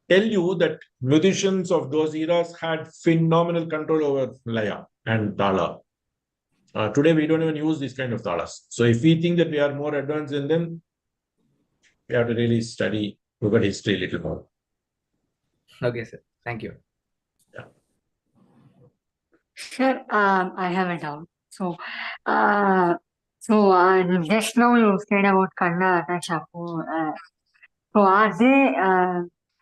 A: tell you that musicians of those eras had phenomenal control over laya and tala. Today, we don't even use these kind of talas. So if we think that we are more advanced than them, we have to really study, look at history a little more.
J: Okay, sir. Thank you.
K: Sir, I have a doubt. So just now you said about Kanna and Chapu. So are they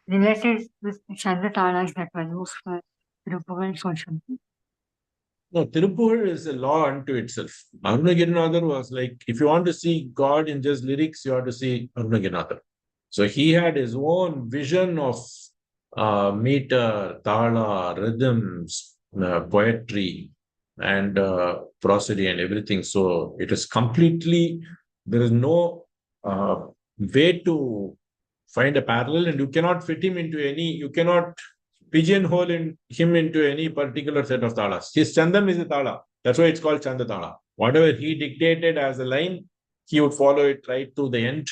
K: related with Chandra Talas that were used for Rupagal function?
A: No, Tirupugal is a law unto itself. Arunagirinatha was like, if you want to see God in just lyrics, you have to see Arunagirinatha. So he had his own vision of meter, tala, rhythms, poetry, and prosody and everything. So it is completely, there is no way to find a parallel, and you cannot fit him into any, you cannot pigeonhole him into any particular set of talas. His chandam is a tala. That's why it's called chanda tala. Whatever he dictated as a line, he would follow it right to the end.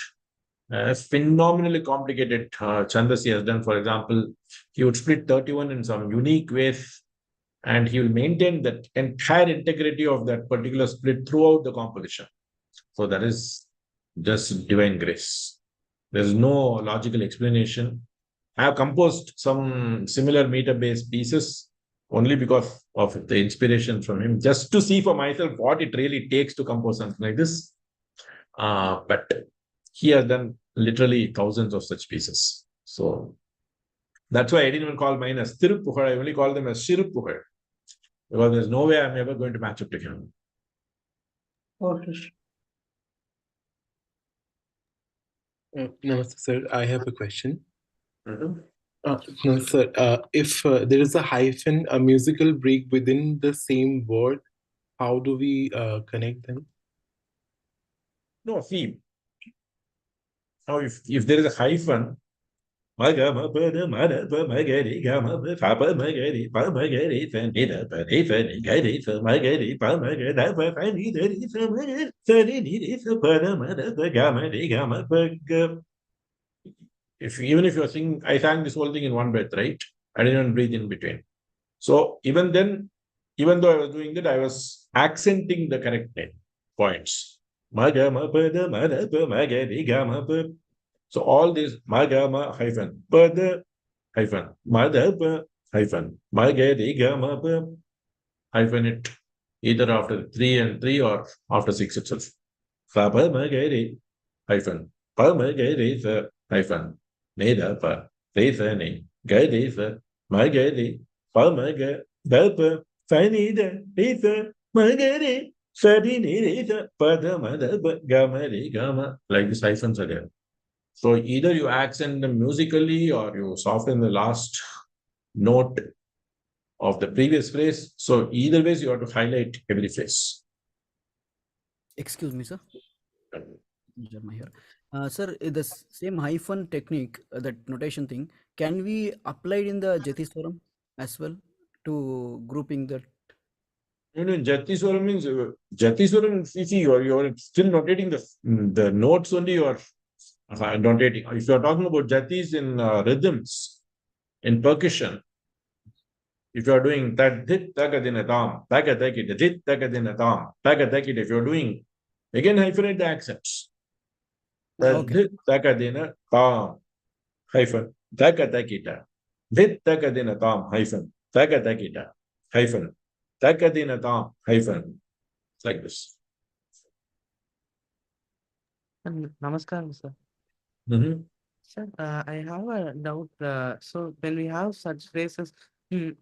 A: Phenomenally complicated chandas he has done. For example, he would split 31 in some unique ways, and he will maintain that entire integrity of that particular split throughout the composition. So that is just divine grace. There's no logical explanation. I have composed some similar meter-based pieces only because of the inspiration from him, just to see for myself what it really takes to compose something like this. But he has done literally thousands of such pieces. So that's why I didn't even call mine as Tirupugal. I only call them as Shirupugal, because there's no way I'm ever going to match up to him.
K: Okay.
L: Namaste, sir. I have a question. No, sir. If there is a hyphen, a musical break within the same word, how do we connect them?
A: No, see. Now, if there is a hyphen, even if you're singing, I sang this whole thing in one breath, right? I didn't even breathe in between. So even then, even though I was doing that, I was accenting the correct points. So all these magama hyphen, pada hyphen, madapa hyphen, magama hyphen it either after 3 and 3 or after 6 itself. Fapa magari hyphen, pa magari hyphen, neda pa, resa ne, gadesa, magari, pa maga, dapa, fanida, resa, magari, sadini, resa, pada madapa, gamari, gama, like these hyphens are there. So either you accent them musically or you soften the last note of the previous phrase. So either ways, you have to highlight every phrase.
E: Excuse me, sir. Jarma here. Sir, the same hyphen technique, that notation thing, can we apply it in the Jatiswaram as well to grouping that?
A: You know, Jatiswaram means Jatiswaram. See, you're still notating the notes only. You're notating. If you're talking about Jatis in rhythms, in percussion, if you're doing that dit tagadinatam, tagadakit, dit tagadinatam, tagadakit, if you're doing again hyphenate the accents.
E: Okay.
A: Dit tagadinatam hyphen tagadakita, dit tagadinatam hyphen tagadakita hyphen takadinatam hyphen. It's like this.
M: Namaskaram, sir.
A: Mm-hmm.
M: Sir, I have a doubt. So when we have such phrases, so in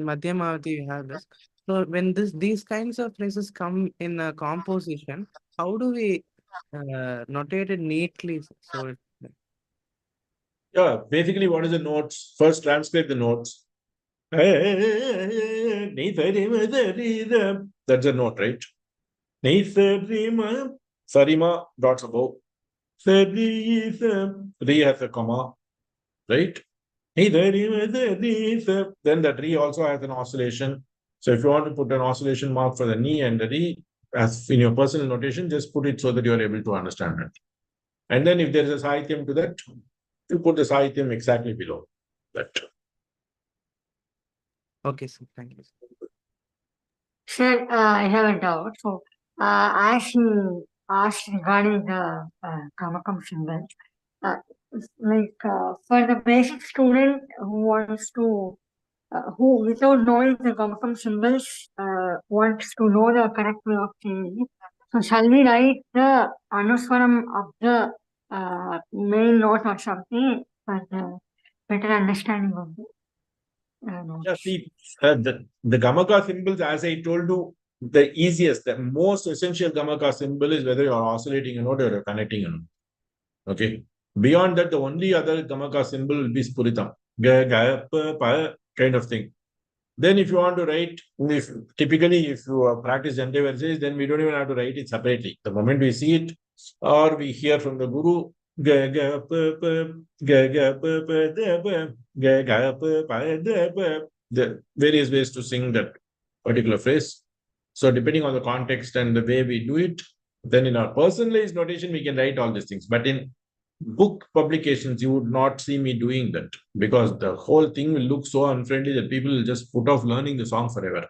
M: Madhyamavati we have this. So when these kinds of phrases come in a composition, how do we notate it neatly? So
A: Yeah, basically, what is the notes? First, transcribe the notes. That's a note, right? Sarima, dots above. Re has a comma, right? Then that re also has an oscillation. So if you want to put an oscillation mark for the ni and the re, as in your personal notation, just put it so that you are able to understand it. And then if there is a sahityam to that, you put the sahityam exactly below that.
M: okay, sir. Thank you.
K: Sir, I have a doubt. So, as you asked regarding the Kamakam symbol, for the basic student who wants to, who without knowing the Kamakam symbols, wants to know the correct way of saying it. So, shall we write the Anuswaram of the main note or something for the better understanding of the notes?
A: Yeah, see, the Gamaka symbols, as I told you, the easiest, the most essential Gamaka symbol is whether you are oscillating a note or you're connecting a note. Okay. Beyond that, the only other Gamaka symbol will be Spuritam. Ga, ga, pa, pa, kind of thing. Then if you want to write, typically if you practice Jante verses, then we don't even have to write it separately. The moment we see it or we hear from the Guru, ga, ga, pa, pa, ga, ga, pa, pa, da, pa, ga, ga, pa, pa, da, pa. The various ways to sing that particular phrase. So depending on the context and the way we do it, then in our personalized notation, we can write all these things. But in book publications, you would not see me doing that because the whole thing will look so unfriendly that people will just put off learning the song forever.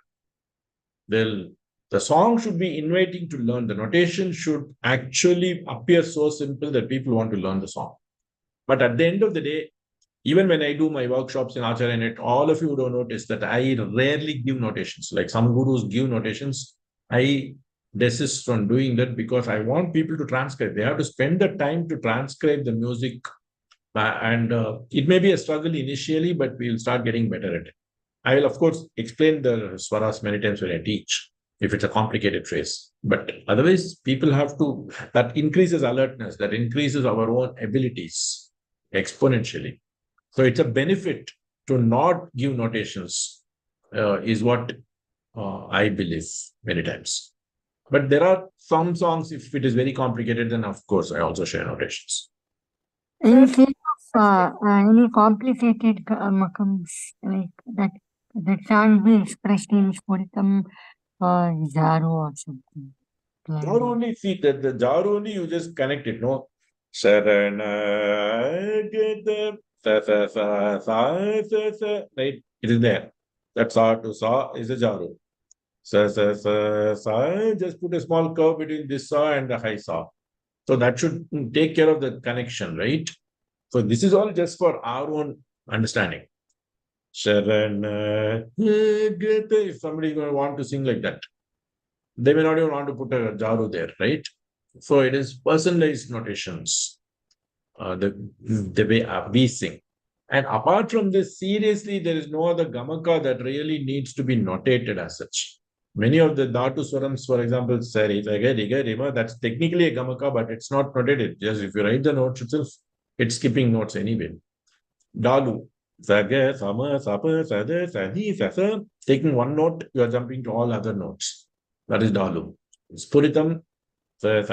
A: The song should be inviting to learn. The notation should actually appear so simple that people want to learn the song. But at the end of the day, even when I do my workshops in Acharyanet, all of you would have noticed that I rarely give notations. Like some gurus give notations. I desist from doing that because I want people to transcribe. They have to spend the time to transcribe the music. And it may be a struggle initially, but we'll start getting better at it. I will, of course, explain the swaras many times when I teach, if it's a complicated phrase. But otherwise, people have to, that increases alertness, that increases our own abilities exponentially. So it's a benefit to not give notations, is what I believe many times. But there are some songs, if it is very complicated, then of course I also share notations.
K: In case of any complicated makams like that can't be expressed in Spuritam or Jaru or something.
A: Jaru only, see that the Jaru only you just connect it, no? Sharanagata, sa, right? It is there. That sa to sa is a Jaru. Sa, just put a small curve between this sa and the high sa. So that should take care of the connection, right? So this is all just for our own understanding. Sharanagata, if somebody is going to want to sing like that, they may not even want to put a Jaru there, right? So it is personalized notations, the way we sing. And apart from this, seriously, there is no other Gamaka that really needs to be notated as such. Many of the Dhatu Swarams, for example, Sari, Riga, Rima, that's technically a Gamaka, but it's not notated. Just if you write the notes itself, it's skipping notes anyway. Dalu, Saga, Sama, Sapa, Sada, Sadi, Sasa. Taking one note, you are jumping to all other notes. That is Dalu. Spuritam, if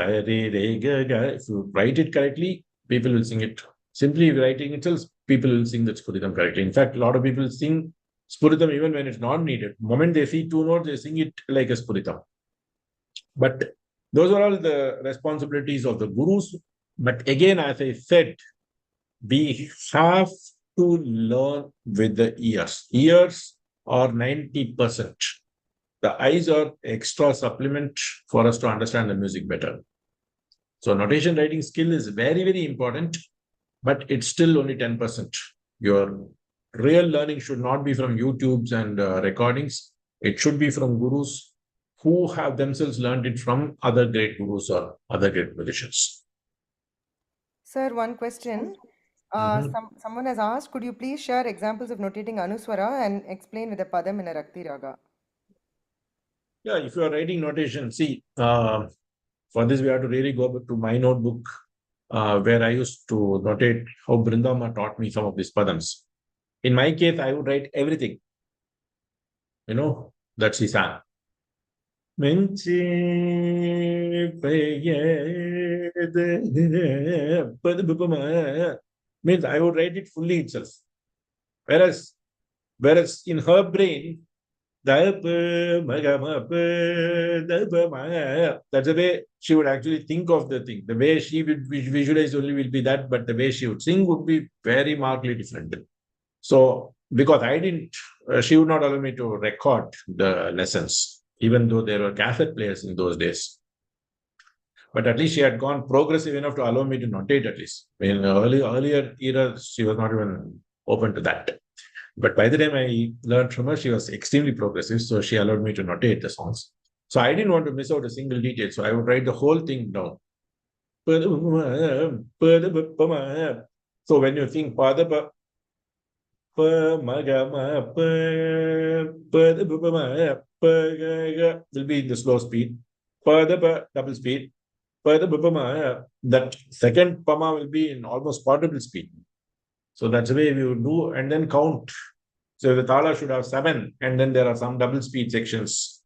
A: you write it correctly, people will sing it. Simply writing itself, people will sing that Spuritam correctly. In fact, a lot of people sing Spuritam even when it's not needed. The moment they see two notes, they sing it like a Spuritam. But those are all the responsibilities of the gurus. But again, as I said, we have to learn with the ears. Ears are 90%. The eyes are extra supplement for us to understand the music better. So notation writing skill is very, very important, but it's still only 10%. Your real learning should not be from YouTubes and recordings. It should be from gurus who have themselves learned it from other great gurus or other great musicians.
B: Sir, one question. Someone has asked, could you please share examples of notating Anuswara and explain with a padam in a Rakti Raga?
A: Yeah, if you are writing notation, see, for this we have to really go back to my notebook where I used to notate how Brindama taught me some of these padams. In my case, I would write everything. You know, that she sang. Means I would write it fully itself. Whereas in her brain, that's the way she would actually think of the thing. The way she would visualize only will be that, but the way she would sing would be very markedly different. So, because she would not allow me to record the lessons, even though there were cassette players in those days. But at least she had gone progressive enough to allow me to notate at least. In earlier era, she was not even open to that. But by the time I learned from her, she was extremely progressive. So she allowed me to notate the songs. So I didn't want to miss out a single detail. So I would write the whole thing down. So when you think Padapa, will be in the slow speed. Double speed. That second Pama will be in almost quadruple speed. So that's the way we would do and then count. So the tala should have 7, and then there are some double speed sections.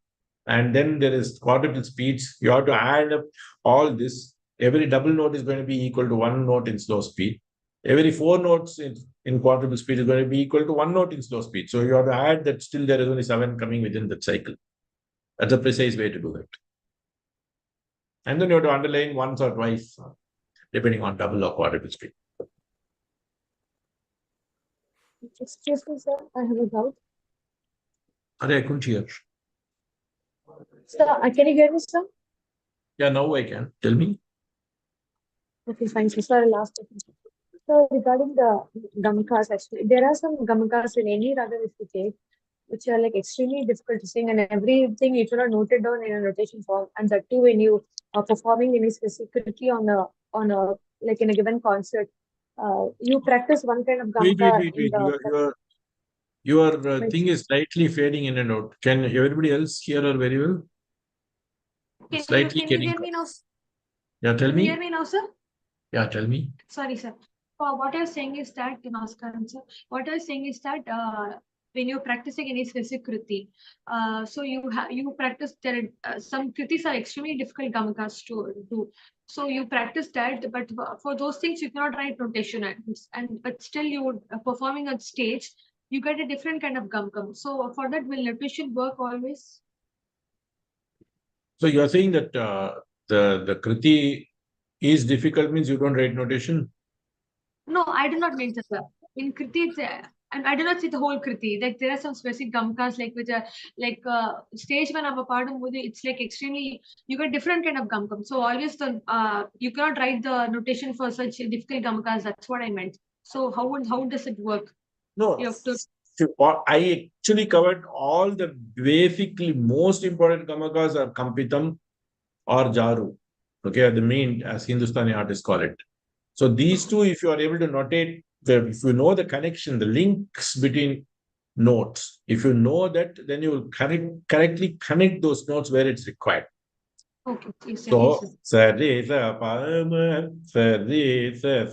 A: And then there is quadruple speeds. You have to add up all this. Every double note is going to be equal to 1 note in slow speed. Every 4 notes in quadruple speed is going to be equal to 1 note in slow speed. So you have to add that still there is only 7 coming within that cycle. That's a precise way to do that. And then you have to underline once or twice, depending on double or quadruple speed.
K: Excuse me, sir. I have a doubt.
A: I couldn't hear.
K: Sir, can you hear me, sir?
A: Yeah, now I can. Tell me.
K: Okay, fine. So, sir, last question. So, regarding the gamakas, actually, there are some gamakas in any raga if you take, which are like extremely difficult to sing, and everything you should have noted down in a notation form, and that too when you are performing any specifically on a like in a given concert, you practice one kind of gamaka
A: Wait. Your thing is slightly fading in and out. Can everybody else hear her very well?
K: Can you hear me now?
A: Yeah, tell
K: Can
A: me.
K: you hear me now, sir?
A: Yeah, tell me.
K: Sorry, sir. What I was saying is that, Namaskaram, sir. What I was saying is that when you're practicing any specific kriti, so you practice there. Some kritis are extremely difficult gamakas to do. So you practice that, but for those things you cannot write notation but still you would performing on stage, you get a different kind of gamkam. So for that, will notation work always?
A: So you are saying that the kriti is difficult means you don't write notation?
K: No, I do not mean that, sir. In kriti, and I do not see the whole kriti. Like there are some specific gamkas, like which are like stage one of a part of movie. It's like extremely you get different kind of gamkam. So always the you cannot write the notation for such difficult gamkas. That's what I meant. So how does it work?
A: No.
K: You have to.
A: I actually covered all the basically most important gamakas are Kampitam or Jaru. Okay, the main, as Hindustani artists call it. So these two, if you are able to notate, if you know the connection, the links between notes. If you know that, then you will correctly connect those notes where it's required.
D: Okay. Yes, sir.
A: So,
D: Yes,
A: sa re sa pa ma sa re sa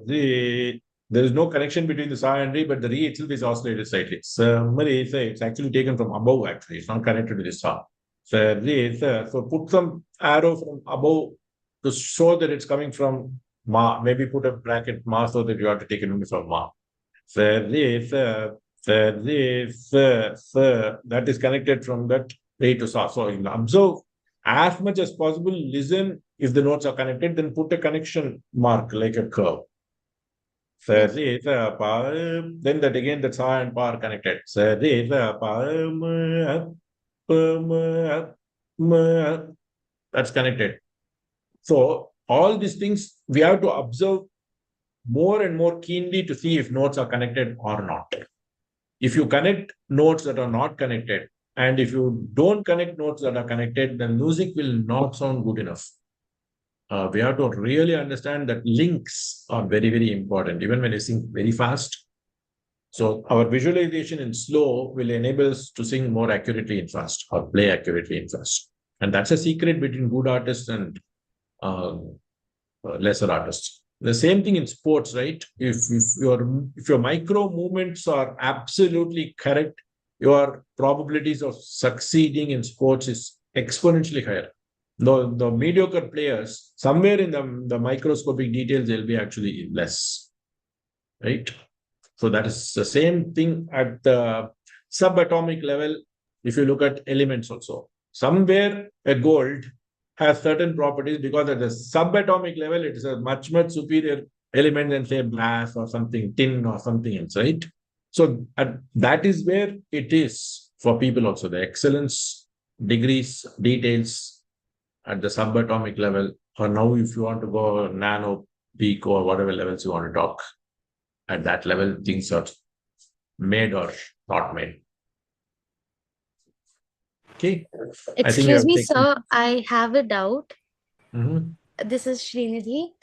A: re. There is no connection between the sa and re, but the re itself is oscillated slightly. Sa ma re sa. It's actually taken from above. Actually, it's not connected to the sa. Sa re sa. So put some arrow from above to show that it's coming from ma. Maybe put a bracket ma so that you have to take it only from ma. Sa re sa. Sa re sa sa. That is connected from that re to sa. So you observe. As much as possible, listen. If the notes are connected, then put a connection mark like a curve. Then that again, the sa and pa are connected. That's connected. So all these things we have to observe more and more keenly to see if notes are connected or not. If you connect notes that are not connected, and if you don't connect notes that are connected, then music will not sound good enough. We have to really understand that links are very, very important, even when you sing very fast. So our visualization in slow will enable us to sing more accurately in fast or play accurately in fast. And that's a secret between good artists and lesser artists. The same thing in sports, right? If your micro movements are absolutely correct, your probabilities of succeeding in sports is exponentially higher. The mediocre players, somewhere in the microscopic details, they'll be actually less, right? So that is the same thing at the subatomic level. If you look at elements also, somewhere a gold has certain properties because at the subatomic level, it is a much, much superior element than say brass or something, tin or something else, right? So that is where it is for people also. The excellence degrees, details at the subatomic level, or now if you want to go nano, peak, or whatever levels you want to talk, at that level, things are made or not made. Okay. I think you
N: Excuse
A: have
N: me,
A: taken.
N: sir. I have a doubt.
A: Mhm.
N: This is Srinidhi.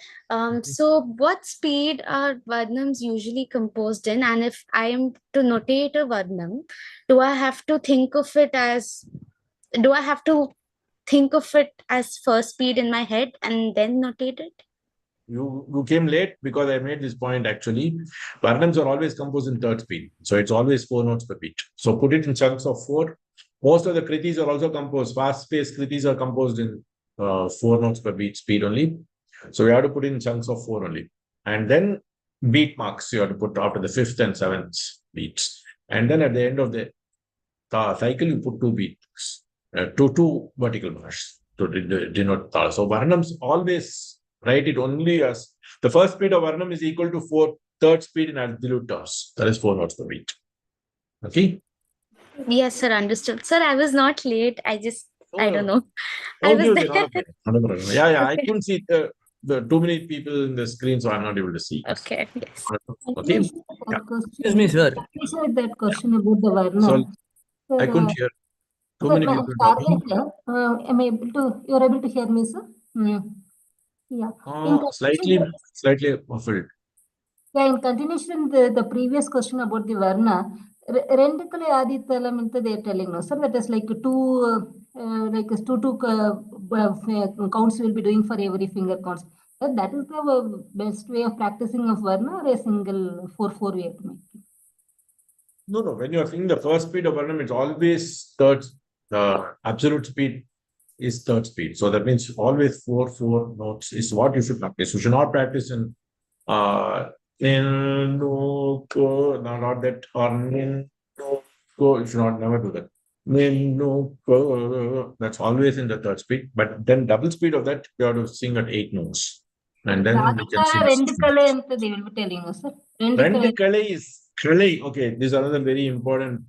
N: So what speed are Varnams usually composed in? And if I am to notate a Varnam, do I have to think of it as do I have to think of it as first speed in my head and then notate it?
A: You came late because I made this point actually. Varnams are always composed in third speed. So it's always 4 notes per beat. So put it in chunks of 4. Most of the kritis are also composed. Fast-paced kritis are composed in 4 notes per beat speed only. So you have to put in chunks of 4 only. And then beat marks you have to put after the 5th and 7th beats. And then at the end of the cycle, you put 2 beats, two vertical bars to denote tala. So Varnams always write it only as the first speed of Varnam is equal to 4 third speed in absolute terms. That is 4 notes per beat. Okay.
N: Yes, sir. Understood. Sir, I was not late. I don't know. I
A: Okay,
N: was
A: okay,
N: there.
A: not a problem. Not a problem. Yeah. I
N: Okay.
A: couldn't see the too many people in the screen, so I'm not able to see.
N: Okay. Yes.
A: Okay. Yeah.
J: Excuse me, sir.
K: With that question about the Varna.
A: So
K: Sir,
A: I couldn't hear. Too
K: sir,
A: many
K: I'm
A: people
K: starting
A: talking.
K: here. Am I able to? You're able to hear me, sir? Yeah. In continuation,
A: Slightly muffled.
K: in continuation, the previous question about the Varna, Rendikale Aditalam into they're telling us, sir, that is like two counts will be doing for every finger counts. That is the best way of practicing of Varna, or a single 4/4 way to make it.
A: No. When you are seeing the first speed of Varnam, it's always third. The absolute speed is third speed. So that means always 4/4 notes is what you should practice. You should not practice in no, ko, no, not that, or no, ko. You should not never do that. No, ko. That's always in the third speed. But then double speed of that, you have to sing at 8 notes. And then we can
K: Radhika
A: sing.
K: Rendikale, they will be telling us, sir.
A: Rendikale is Kale. Okay, this is another very important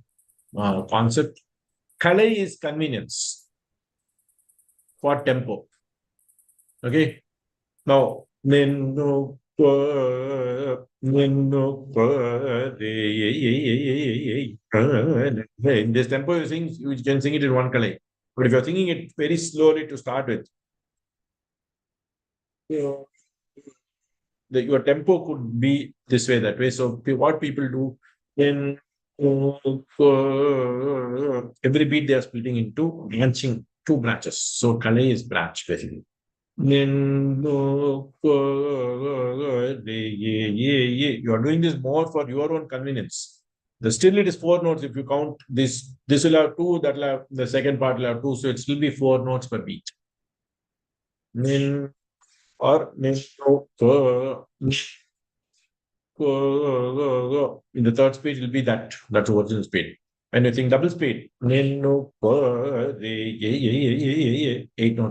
A: concept. Kale is convenience for tempo. Okay. Now, in this tempo you sing, you can sing it in one kale. But if you're singing it very slowly to start with, your tempo could be this way, that way. So what people do in Every beat they are splitting into branching two branches. So Kalai is branch basically. You are doing this more for your own convenience. Still it is four notes. If you count this will have two, that will have the second part will have two, so it will be four notes per beat. Nin or nin in the third speed will be that's original speed. When you think double speed, eight notes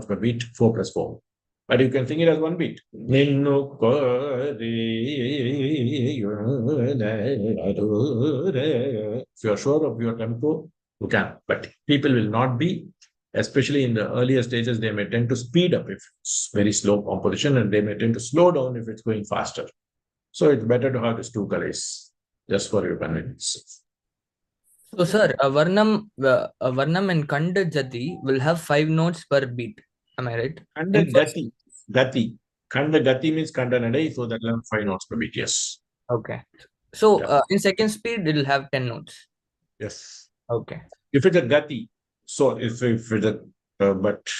A: per beat, 4+4. But you can sing it as one beat. If you are sure of your tempo, you can. But people will not be, especially in the earlier stages, they may tend to speed up if it's very slow composition, and they may tend to slow down if it's going faster. So it's better to have these two colors just for your convenience.
J: So, sir, Varnam and Kanda Jati will have 5 notes per beat. Am I right?
A: Kanda Gati. Kanda Gati means Kanda Nadai, so that will have 5 notes per beat, yes.
J: Okay. So, in second speed, it will have 10 notes.
A: Yes.
J: Okay.
A: If it's a Gati, so if it's a, but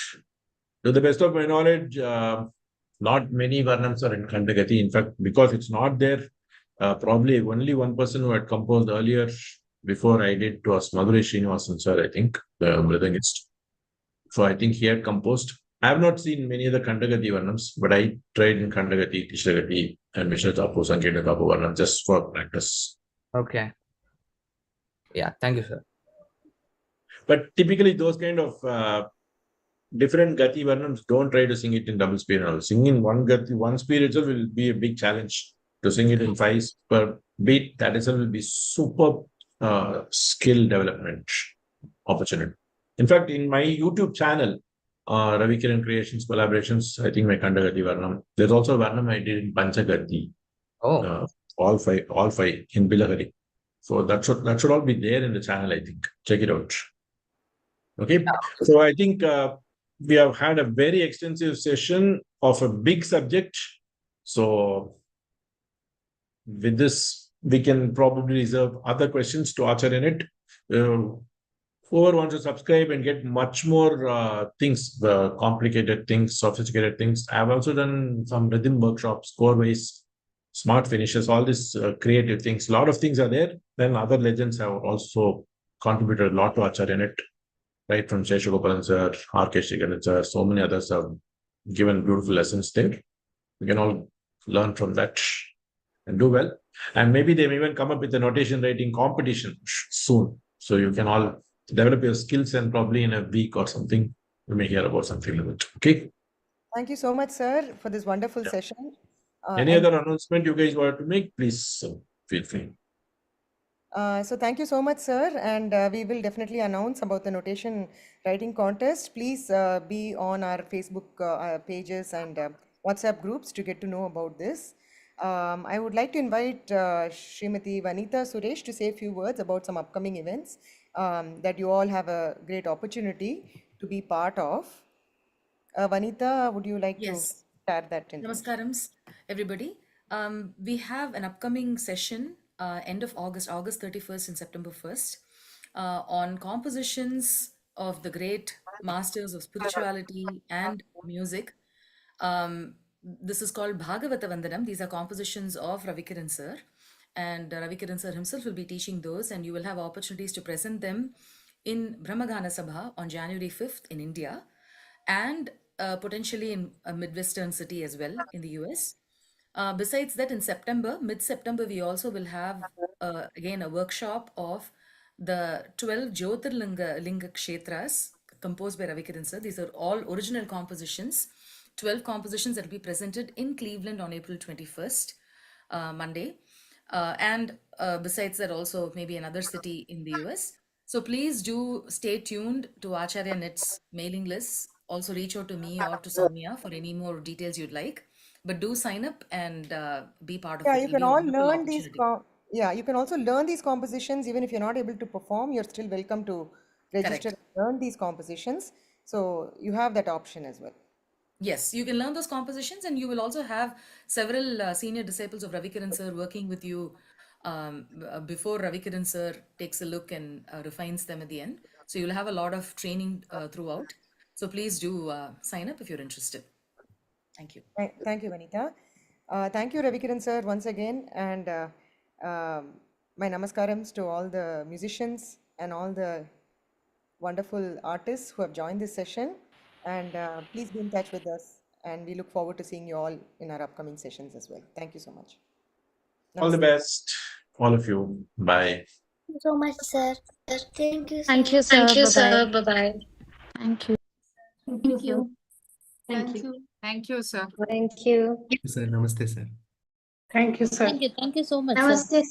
A: to the best of my knowledge, not many Varnams are in Kanda Gati. In fact, because it's not there, probably only one person who had composed earlier before I did was Madhuri Srinivasan sir, I think, the Mridangist. So I think he had composed. I have not seen many of the Kandagati Varnams, but I tried in Kandagati, Tishragati, and Mishra Tapu, Sangeet Tapu Varnam just for practice.
J: Okay. Yeah, thank you, sir.
A: But typically, those kind of different Gati Varnams don't try to sing it in double speed. Singing one Gati, one speed itself will be a big challenge. To sing it in 5 per beat, that itself will be super skill development opportunity. In fact, in my YouTube channel, Ravikiran Creations Collaborations, I think my Kandagati Varnam. There's also a Varnam I did in Panchagati.
J: Oh.
A: All five in Bilahari. So that should all be there in the channel, I think. Check it out. Okay. So I think we have had a very extensive session of a big subject. So with this, we can probably reserve other questions to Acharyanet. Whoever wants to subscribe and get much more things, complicated things, sophisticated things. I've also done some rhythm workshops, core-based, smart finishes, all these creative things. A lot of things are there. Then other legends have also contributed a lot to Acharyanet, right? From Sheshagopalan sir, R.K. Srikanth sir, so many others have given beautiful lessons there. We can all learn from that and do well. And maybe they may even come up with a notation writing competition soon. So you can all develop your skills, and probably in a week or something, you may hear about something like that. Okay.
B: Thank you so much, sir, for this wonderful session.
A: Any other announcement you guys want to make, please feel free.
B: So thank you so much, sir. And we will definitely announce about the notation writing contest. Please be on our Facebook pages and WhatsApp groups to get to know about this. I would like to invite Srimati Vanita Suresh to say a few words about some upcoming events that you all have a great opportunity to be part of. Vanita, would you like to
O: Yes.
B: share that information?
O: Namaskarams, everybody. We have an upcoming session end of August, August 31st and September 1st, on compositions of the great masters of spirituality and music. This is called Bhagavata Vandanam. These are compositions of Ravikiran sir, and Ravikiran sir himself will be teaching those, and you will have opportunities to present them in Brahmagana Sabha on January 5th in India, and potentially in a Midwestern city as well in the US. Besides that, in September, mid-September, we also will have again a workshop of the 12 Jyotirlinga Kshetras composed by Ravikiran sir. These are all original compositions, 12 compositions that will be presented in Cleveland on April 21st, Monday. And besides that, also maybe another city in the US. So please do stay tuned to Acharyanet's mailing lists. Also reach out to me or to Soumya for any more details you'd like. But do sign up and be part of
B: Yeah,
O: it.
B: you
O: It'll
B: can
O: be a
B: all
O: wonderful
B: learn these.
O: opportunity.
B: You can also learn these compositions even if you're not able to perform. You're still welcome to register
O: Correct.
B: and learn these compositions. So you have that option as well.
O: Yes, you can learn those compositions, and you will also have several senior disciples of Ravikiran sir working with you before Ravikiran sir takes a look and refines them at the end. So you'll have a lot of training throughout. So please do sign up if you're interested. Thank you.
B: Thank you, Vanita. Thank you, Ravikiran sir, once again. And my namaskarams to all the musicians and all the wonderful artists who have joined this session. And please be in touch with us. And we look forward to seeing you all in our upcoming sessions as well. Thank you so much.
A: All the best, all of you. Bye.
N: Thank you so much, sir. Thank you, sir.
P: Thank you, sir. Bye-bye.
N: Bye-bye.
P: Thank you.
H: Thank you.
P: Thank you.
Q: Thank you, sir.
N: Thank you.
I: Sir, namaste, sir.
Q: Thank you, sir.
N: Thank you so much, sir.
D: Namaste.